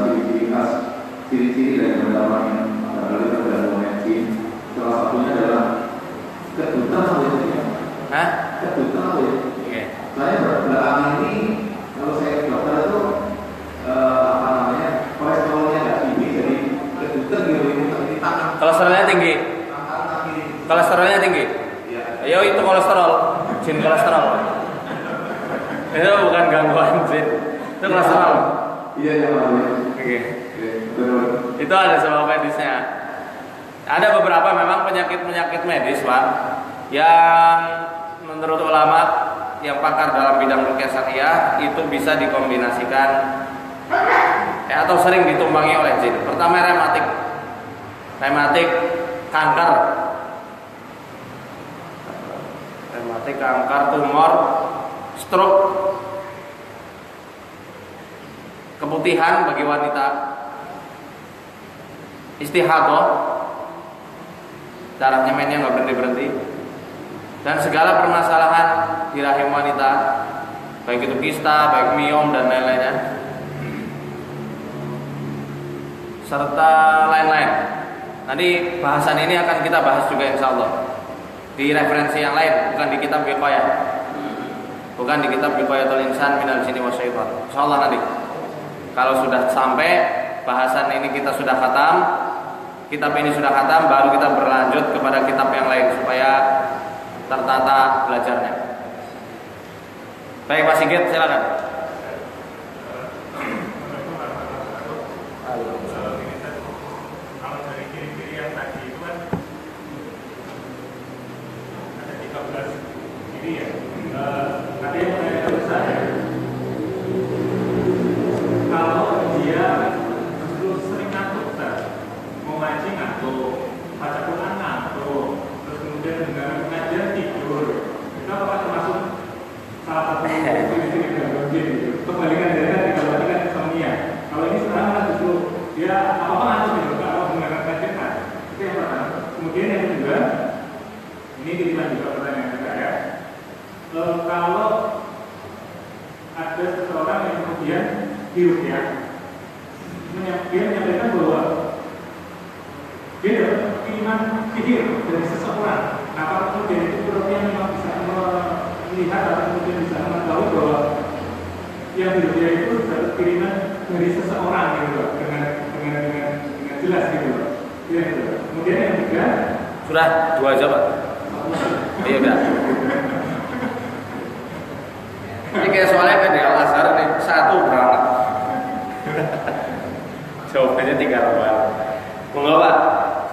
Speaker 2: ciri-ciri dari pertama yang lalu tergabung jin salah satunya adalah kedutan atau ya?
Speaker 1: Hah?
Speaker 2: Kedutan atau ya?
Speaker 1: Oke.
Speaker 2: Saya belakangan ini kalau saya ke dokter itu kolesterolnya nggak tinggi jadi kedutan gitu ini tangan.
Speaker 1: Kolesterolnya tinggi. Kolesterolnya tinggi. Ayo itu kolesterol, jin kolesterol. Itu bukan gangguan jin, itu kolesterol.
Speaker 2: Iya ya Pak.
Speaker 1: Oke. Itu ada sebab medisnya. Ada beberapa memang penyakit medis Pak, yang menurut ulama yang pakar dalam bidang ruqyah syariah itu bisa dikombinasikan atau sering ditumpangi oleh jin. Pertama rematik, kanker, tumor, stroke, keputihan bagi wanita, istihadah, darahnya mainnya nggak berhenti, dan segala permasalahan di rahim wanita, baik itu kista, baik miom dan lain-lainnya, serta lain-lain. Nanti bahasan ini akan kita bahas juga insya Allah di referensi yang lain, bukan di kitab Wiqayah, bukan di kitab Wiqayatul Insan minal jinni wasyaitan. Insyaallah nanti kalau sudah sampai bahasan ini kita sudah khatam, kitab ini sudah khatam, baru kita berlanjut kepada kitab yang lain supaya tertata belajarnya. Baik Pak Sigit, silakan.
Speaker 4: Kalau dari ciri-ciri yang tadi itu kan ada 13 ciri ya. Ada yang menanyakan saya, kalau dia justru sering ngantuk, mau ngaji ngantuk, baca Quran ngantuk, terus kemudian dengar pengajian tidur, itu apakah termasuk salah satu ciri-ciri gangguan jin? Kebalikan dari tadi, kalau tadi kan insomnia. Kalau ini sekarang malah justru dia apa ngantuk gitu, kalau mendengar kajian kan. Itu yang pertama. Kemudian yang kedua, ini titipan juga pertanyaan saya. Kalau ada seseorang yang kemudian diruqyah, dia menyampaikan bahwa dia dapat kiriman sihir dari seseorang. Apakah kemudian itu ruqyah memang bisa melihat atau kemudian bisa mengetahui bahwa yang diruqyah itu dapat kiriman dari seseorang gitu, dengan jelas gitu. Ya, gitu. Kemudian yang ketiga,
Speaker 1: Sudah 2 aja Pak. Iya udah. Ini kayak soalnya kan di Al-Azhar nih, 1 berangkat. Jawabannya 3 orang. Monggo Pak,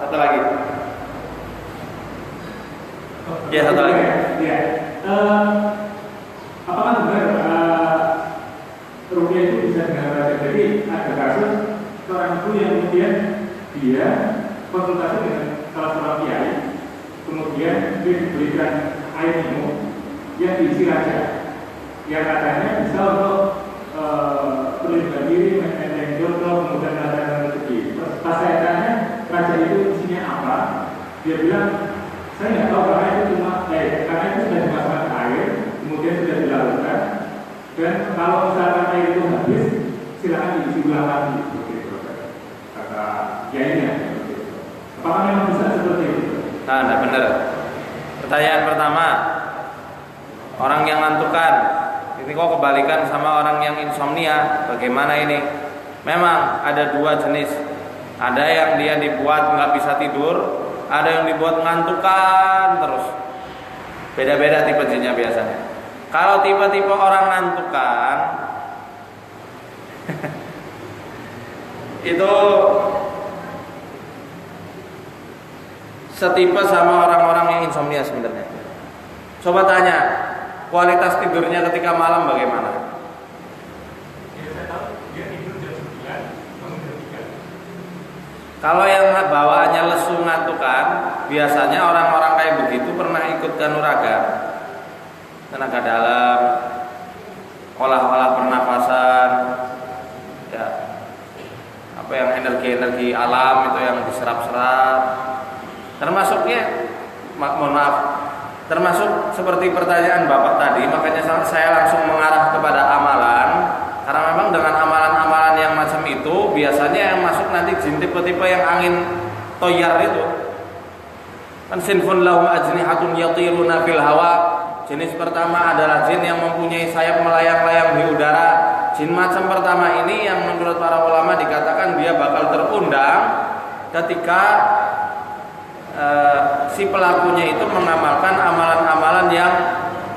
Speaker 1: 1 lagi. Ya 1 lagi.
Speaker 4: Ya, apakah benar dengan raja. Jadi ada kasus seorang ibu yang kemudian dia konsultasi dengan salah seorang kiai, kemudian dia diberikan air minum yang diisi raja, yang katanya bisa untuk perlindungan diri, maintain jodoh, kemudian dan rezeki. Pas saya tanya raja itu isinya apa, dia bilang saya nggak tahu karena itu karena itu sudah dimasukkan air, kemudian sudah dilakukan, dan kalau misalkan air itu habis, silakan diisi ulang lagi. Begitu, kata kiainya. Apakah memang bisa seperti itu?
Speaker 1: Nah, tidak benar. Pertanyaan pertama, orang yang ngantukan, ini kok kebalikan sama orang yang insomnia. Bagaimana ini? Memang ada dua jenis. Ada yang dia dibuat nggak bisa tidur, ada yang dibuat ngantukan terus. Beda-beda tipe jinnya biasanya. Kalau tipe-tipe orang ngantukan itu setipe sama orang-orang yang insomnia sebenarnya. Coba tanya, kualitas tidurnya ketika malam bagaimana?
Speaker 4: Ya, saya tahu dia tidur jam 9, bangun jam 3.
Speaker 1: Kalau yang bawaannya lesu ngantukan, biasanya orang-orang kayak begitu pernah ikut kanuragan, tenaga dalam, olah-olah pernafasan, ya, apa yang energi-energi alam itu yang diserap-serap. Termasuknya, mohon maaf, termasuk seperti pertanyaan Bapak tadi, makanya saya langsung mengarah kepada amalan, karena memang dengan amalan-amalan yang macam itu biasanya yang masuk nanti jin tipe-tipe yang angin toyar itu. Kan sinfun lahum ajnihatun yatiruna fil hawa. Jenis pertama adalah jin yang mempunyai sayap melayang-layang di udara. Jin macam pertama ini yang menurut para ulama dikatakan dia bakal terundang ketika si pelakunya itu mengamalkan amalan-amalan yang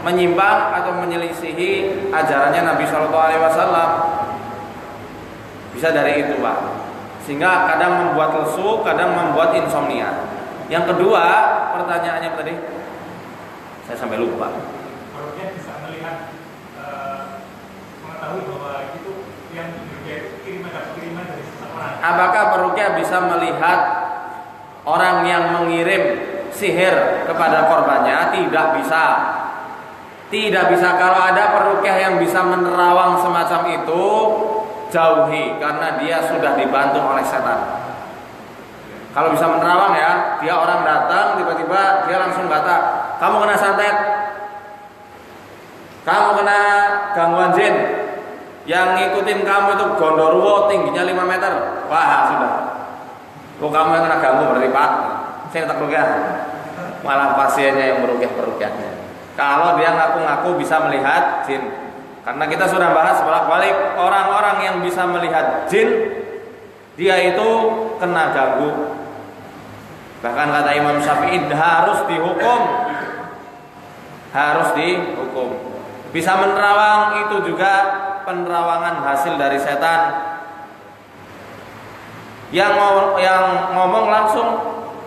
Speaker 1: menyimpang atau menyelisihi ajarannya Nabi Shallallahu Alaihi Wasallam. Bisa dari itu, Pak. Sehingga kadang membuat lesu, kadang membuat insomnia. Yang kedua, pertanyaannya tadi saya sampai lupa.
Speaker 4: Harusnya bisa melihat, mengetahui bahwa itu yang kiriman dari seseorang.
Speaker 1: Apakah peruqyah bisa melihat orang yang mengirim sihir kepada korbannya? Tidak bisa. Tidak bisa. Kalau ada peruqyah yang bisa menerawang semacam itu, jauhi, karena dia sudah dibantu oleh setan. Kalau bisa menerawang ya, dia orang datang tiba-tiba dia langsung kata, kamu kena santet, kamu kena gangguan jin, yang ngikutin kamu itu gondorwo tingginya 5 meter. Wah sudah, kok kamu yang kena ganggu berarti Pak, saya tak ruqyah. Malah pasiennya yang meruqyah-peruqyahnya. Kalau dia ngaku-ngaku bisa melihat jin, karena kita sudah bahas bolak-balik, orang-orang yang bisa melihat jin, dia itu kena ganggu. Bahkan kata Imam Syafi'i harus dihukum. Harus dihukum. Bisa menerawang itu juga penerawangan hasil dari setan. Yang ngomong langsung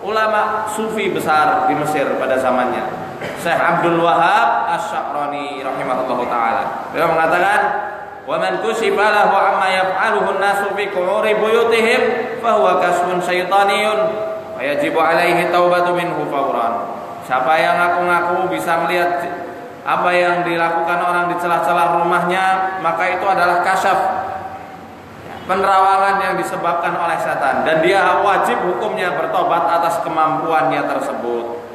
Speaker 1: ulama sufi besar di Mesir pada zamannya, Syekh Abdul Wahab Asy-Sya'rani rahimahullahu taala. Beliau mengatakan, "Wa man kushifa lahu amma yaf'aluhu an-nasu fi qururi buyutihim fa huwa kasbun syaitaniyun wa yajibu 'alaihi taubatu minhu fawran." Siapa yang ngaku-ngaku bisa melihat apa yang dilakukan orang di celah-celah rumahnya, maka itu adalah kasyaf, penerawangan yang disebabkan oleh setan, dan dia wajib hukumnya bertobat atas kemampuannya tersebut.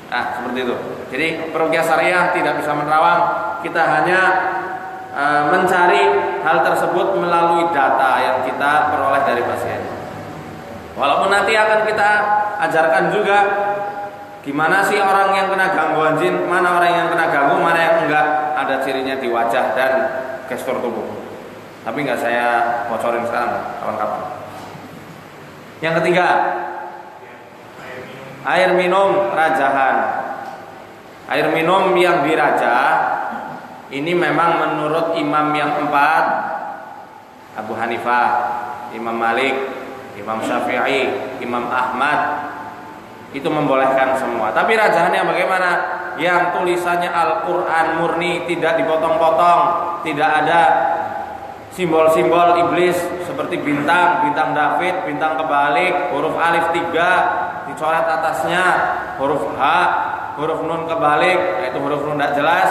Speaker 1: Nah, seperti itu. Jadi peruqyah syariah tidak bisa menerawang. Kita hanya mencari hal tersebut melalui data yang kita peroleh dari pasien. Walaupun nanti akan kita ajarkan juga gimana sih orang yang kena gangguan jin, mana orang yang kena ganggu, mana yang enggak, ada cirinya di wajah dan gestur tubuh. Tapi enggak saya bocorin sekarang, kawan-kawan. Yang ketiga, air minum rajahan. Air minum yang dirajah ini memang menurut imam yang 4, Abu Hanifah, Imam Malik, Imam Syafi'i, Imam Ahmad, itu membolehkan semua. Tapi rajahannya bagaimana? Yang tulisannya Al-Quran murni, tidak dipotong-potong, tidak ada simbol-simbol iblis seperti bintang, bintang David, bintang kebalik, huruf alif 3 dicoret atasnya, huruf H, huruf nun kebalik, yaitu huruf nun tidak jelas,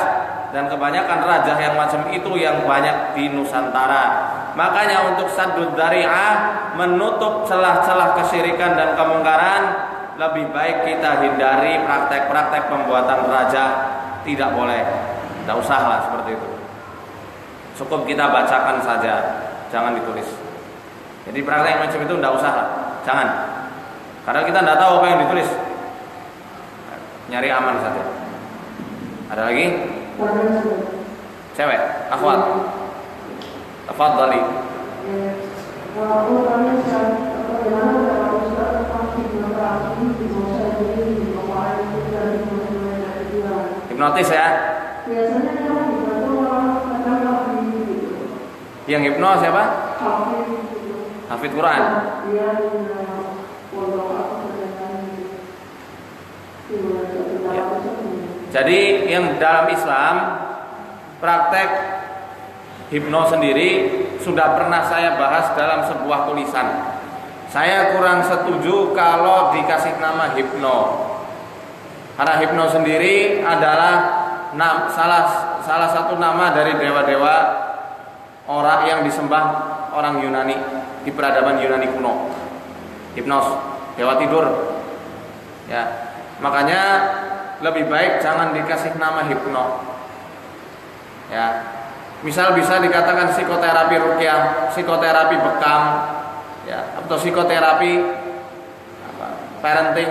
Speaker 1: dan kebanyakan rajah yang macam itu yang banyak di Nusantara. Makanya untuk saddud dzari'ah, menutup celah-celah kesyirikan dan kemungkaran, lebih baik kita hindari praktek-praktek pembuatan rajah. Tidak boleh, tidak usahlah seperti itu. Cukup kita bacakan saja, jangan ditulis. Jadi praktek macam itu tidak usah lah, jangan. Karena kita tidak tahu apa yang ditulis. Nyari aman saja. Ada lagi? Cewek, akhwat. Tafadhali. Hipnotis ya? Yang hipno siapa? Hafid Quran. Ya. Jadi yang dalam Islam praktek hipno sendiri sudah pernah saya bahas dalam sebuah tulisan. Saya kurang setuju kalau dikasih nama hipno. Karena hipno sendiri adalah salah satu nama dari dewa-dewa orang yang disembah orang Yunani di peradaban Yunani kuno. Hipnos, dewa tidur. Ya. Makanya lebih baik jangan dikasih nama hipno. Ya. Misal bisa dikatakan psikoterapi ruqyah, psikoterapi bekam, ya, atau psikoterapi parenting.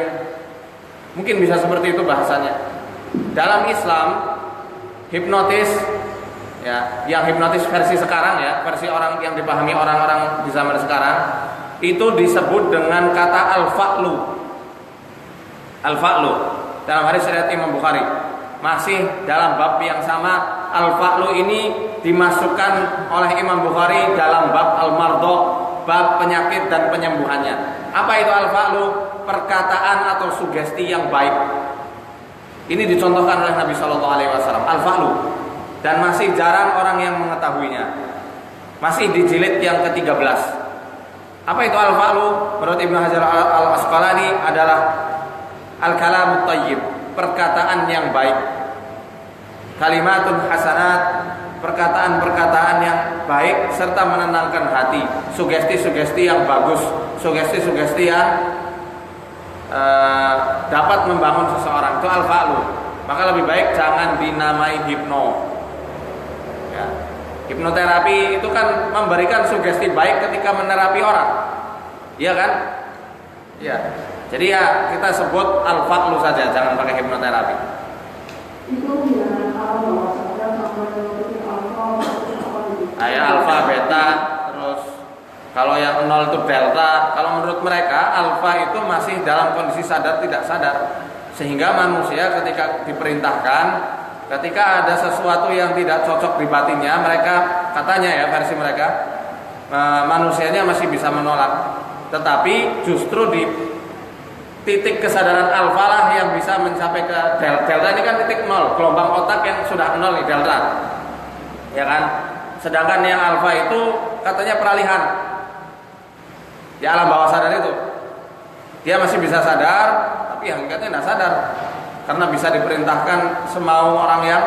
Speaker 1: Mungkin bisa seperti itu bahasanya. Dalam Islam hipnotis, ya, yang hipnotis versi sekarang ya, versi orang yang dipahami orang-orang di zaman sekarang itu disebut dengan kata al-fa'lu. Al-fa'lu dalam hadis riwayat Imam Bukhari. Masih dalam bab yang sama, al-fa'lu ini dimasukkan oleh Imam Bukhari dalam bab al-mardha, bab penyakit dan penyembuhannya. Apa itu al-fa'lu? Perkataan atau sugesti yang baik. Ini dicontohkan oleh Nabi Shallallahu Alaihi Wasallam. Al-fa'lu. Dan masih jarang orang yang mengetahuinya. Masih di jilid yang ke-13. Apa itu al-fa'lu? Menurut Ibnu Hajar al-Asqalani adalah al-kalamut thayyib, perkataan yang baik. Kalimatun hasanat, perkataan-perkataan yang baik serta menenangkan hati. Sugesti-sugesti yang bagus, sugesti-sugesti yang dapat membangun seseorang. Itu al-fa'lu. Maka lebih baik jangan dinamai hipno. Ya. Hipnoterapi itu kan memberikan sugesti baik ketika menerapi orang, iya kan? Ya. Jadi ya kita sebut al-fa'lu saja, jangan pakai hipnoterapi. Alfa, beta, terus kalau yang 0 itu delta. Kalau menurut mereka alfa itu masih dalam kondisi sadar tidak sadar, sehingga manusia ketika diperintahkan, ketika ada sesuatu yang tidak cocok di batinnya, mereka katanya ya versi mereka, manusianya masih bisa menolak. Tetapi justru di titik kesadaran alfa lah yang bisa mencapai ke delta. Delta ini kan titik 0, gelombang otak yang sudah 0 di delta, ya kan? Sedangkan yang alfa itu katanya peralihan di alam bawah sadar itu. Dia masih bisa sadar, tapi hakikatnya tidak sadar, karena bisa diperintahkan semau orang yang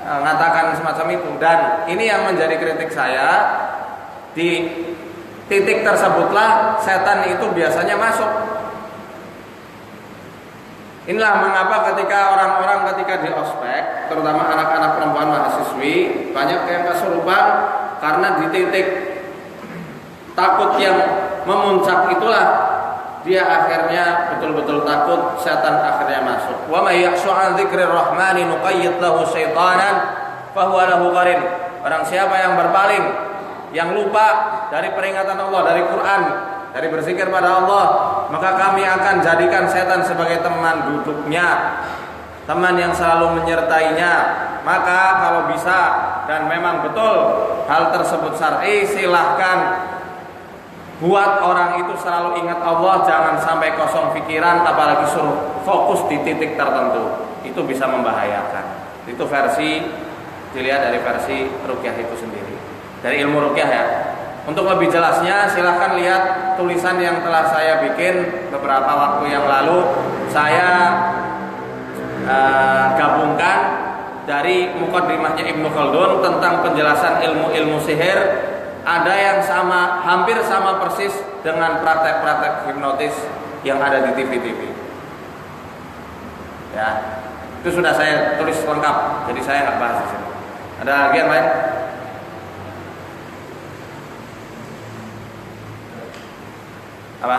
Speaker 1: mengatakan semacam itu. Dan ini yang menjadi kritik saya. Di titik tersebutlah setan itu biasanya masuk. Inilah mengapa ketika orang-orang ketika di ospek, terutama anak-anak perempuan mahasiswi, banyak yang kesurupan karena di titik takut yang memuncak itulah dia akhirnya betul-betul takut, setan akhirnya masuk. Wa may yakhshu an dzikrir rahmani nuqayyid lahu syaitanan fa huwa lahu qarin. Barang siapa yang berpaling, yang lupa dari peringatan Allah, dari Quran, dari berzikir pada Allah, maka kami akan jadikan setan sebagai teman duduknya, teman yang selalu menyertainya. Maka kalau bisa dan memang betul hal tersebut syar'i, silahkan buat orang itu selalu ingat Allah, jangan sampai kosong pikiran, apalagi suruh fokus di titik tertentu. Itu bisa membahayakan. Itu versi dilihat dari versi ruqyah itu sendiri. dari ilmu ruqyah ya. Untuk lebih jelasnya silahkan lihat tulisan yang telah saya bikin beberapa waktu yang lalu. Saya gabungkan dari muqaddimahnya Ibnu Khaldun tentang penjelasan ilmu-ilmu sihir. Ada yang sama, hampir sama persis dengan praktek-praktek hipnotis yang ada di TV-TV. Ya, itu sudah saya tulis lengkap, jadi saya nggak bahas di sini. Ada lagi yang lain? Apa?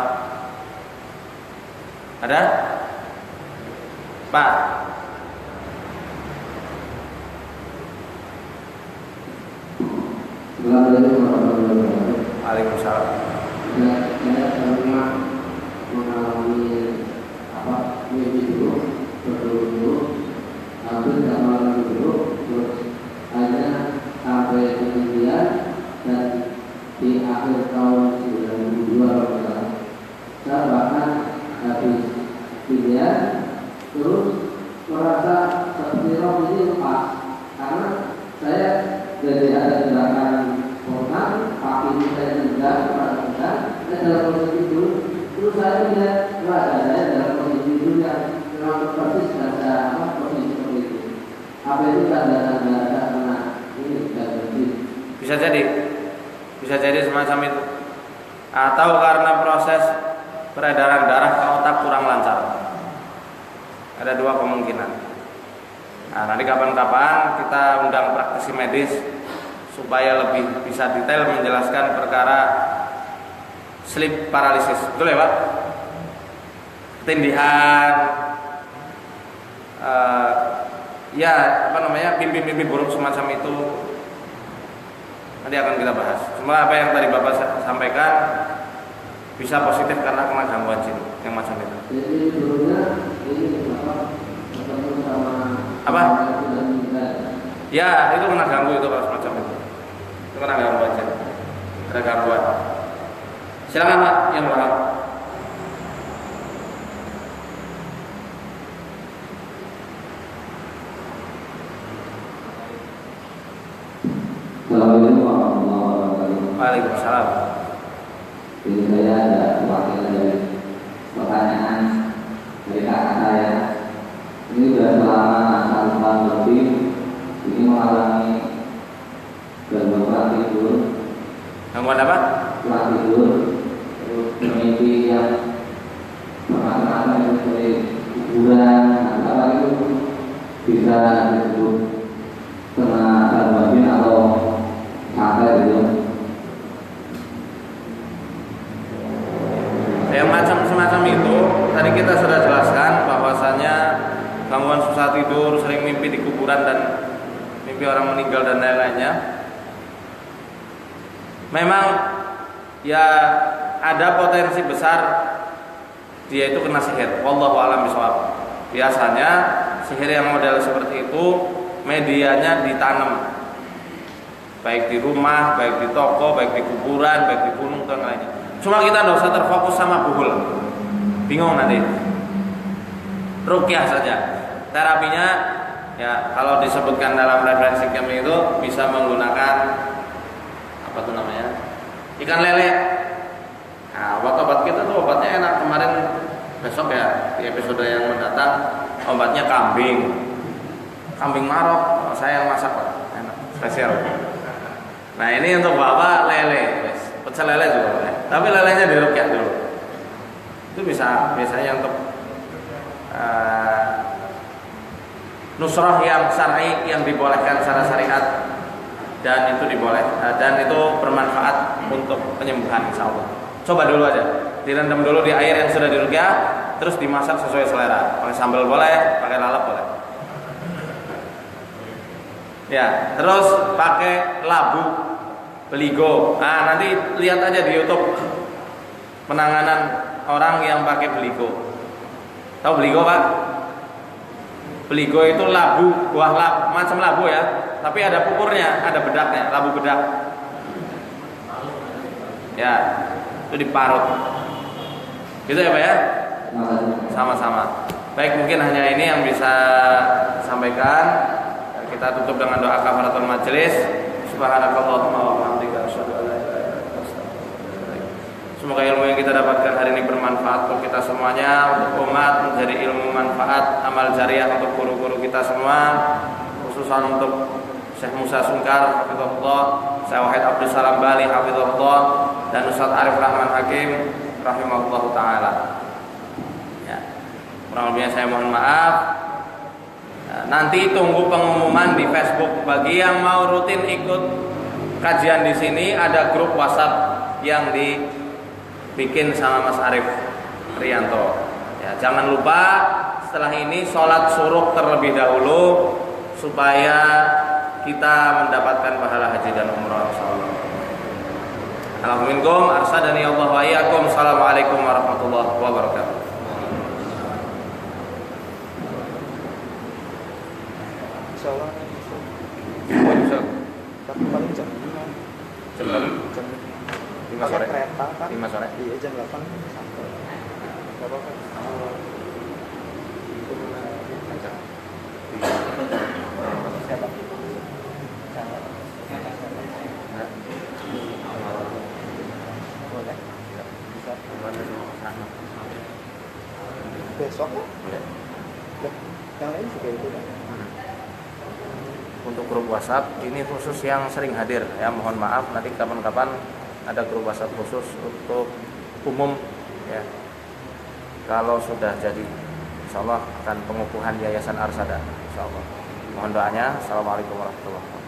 Speaker 1: Ada? Pak?
Speaker 5: Assalamualaikum warahmatullahi wabarakatuh.
Speaker 1: Waalaikumsalam.
Speaker 5: Saya pernah mengalami mimpi dulu, dulu, hampir tidak malam dulu, terus hanya sampai kemudian dan di akhir tahun 92 saya bahkan habis pilihan terus merasa seperti roh ini lepas karena saya jadi ada gerakan kontak kaki ini saya tegak saya dalam posisi itu terus saya melihat wajah saya dalam posisi itu yang memang persis pada posisi seperti itu. Apa itu tanda-tanda karena ini tidak berhenti?
Speaker 1: Bisa jadi semacam itu, atau karena proses peredaran darah ke otak kurang lancar. Ada dua kemungkinan. Nah, nanti kapan-kapan kita undang praktisi medis supaya lebih bisa detail menjelaskan perkara sleep paralysis. Betul ya Pak? Ketindihan, mimpi-mimpi buruk semacam itu nanti akan kita bahas. Cuma apa yang tadi Bapak sampaikan bisa positif karena kena gangguan jin yang macam itu.
Speaker 5: Jadi sebelumnya ini ketemu sama
Speaker 1: apa? Ya itu kena ganggu itu kalau semacam itu. Itu kena gangguan jin. Ada gangguan. Silakan Pak yang belakang.
Speaker 5: Assalamualaikum warahmatullahi wabarakatuh.
Speaker 1: Waalaikumsalam.
Speaker 5: Jadi saya ada perwakilan dari pertanyaan dari kakak saya. Ini sudah selama 1 tahun lebih ini mengalami gangguan pola tidur.
Speaker 1: Gangguan apa?
Speaker 5: Pola tidur, terus mimpi yang macam-macam seperti kuburan, apa itu bisa disebut kena gangguan jin atau santet gitu.
Speaker 1: Yang macam semacam itu tadi kita sudah jelaskan bahwasannya gangguan susah tidur, sering mimpi di kuburan dan mimpi orang meninggal dan lain-lainnya. Memang ya ada potensi besar dia itu kena sihir. Wallahu a'lam bishawab. Biasanya sihir yang model seperti itu medianya ditanam, baik di rumah, baik di toko, baik di kuburan, baik di gunung dan lainnya. Cuma kita tidak usah terfokus sama buhul, bingung nanti. Ruqyah saja. Terapinya ya kalau disebutkan dalam referensi kami itu bisa menggunakan apa tuh namanya, ikan lele. Nah, obat kita tuh obatnya enak. Kemarin besok ya di episode yang mendatang obatnya kambing marok. Saya yang masak Pak, enak spesial. Nah ini untuk bapak lele, pecel lele juga boleh. Tapi lelenya diruqyah dulu. Itu bisa biasanya untuk nusrah yang syar'i yang dibolehkan secara syariat dan itu dan itu bermanfaat untuk penyembuhan insyaallah. Coba dulu aja, direndam dulu di air yang sudah diruqyah, terus dimasak sesuai selera. Pakai sambal boleh, pakai lalap boleh. Ya, terus pakai labu beligo. Nah, nanti lihat aja di YouTube penanganan orang yang pakai beligo. Tahu beligo Pak? Beligo itu labu, buah labu, macam labu ya, tapi ada pukurnya, ada bedaknya, labu bedak. Ya, itu diparut. Gitu ya Pak ya? Sama-sama. Baik, mungkin hanya ini yang bisa sampaikan. Kita tutup dengan doa kafaratul majelis. Subhanakallahumma wa bihamdika asyhadu an la ilaha illa anta astaghfiruka wa atubu ilaik. Semoga ilmu yang kita dapatkan hari ini bermanfaat untuk kita semuanya, untuk umat, menjadi ilmu manfaat, amal jariah untuk guru-guru kita semua, khususan untuk Syekh Musa Sungkar hafizahullah, Syekh Wahid Abdul Salam Bali hafizahullah, dan Ustaz Arif Rahman Hakim rahimahullah taala. Ya. Kurang lebihnya saya mohon maaf. Nanti tunggu pengumuman di Facebook. Bagi yang mau rutin ikut kajian di sini, ada grup WhatsApp yang dibikin sama Mas Arif Rianto. Ya, jangan lupa setelah ini sholat suruh terlebih dahulu supaya kita mendapatkan pahala haji dan umrah insyaallah. Alhamdulillah, arsadani Allah wa iyyakum. Assalamualaikum warahmatullahi wabarakatuh.
Speaker 6: Insyaallah. Tapi paling jam 5. Jam
Speaker 1: 5 sore.
Speaker 6: Kereta kan?
Speaker 1: 5 sore.
Speaker 6: Iya, jam 8 sampai. Enggak apa-apa. Siapa? Boleh. Bisa. Besok ya? Yang lain juga itu kan?
Speaker 1: Untuk grup WhatsApp ini khusus yang sering hadir ya, mohon maaf nanti kapan-kapan ada grup WhatsApp khusus untuk umum ya. Kalau sudah jadi insyaallah akan pengukuhan Yayasan Arsada insyaallah. Mohon doanya. Assalamualaikum warahmatullahi wabarakatuh.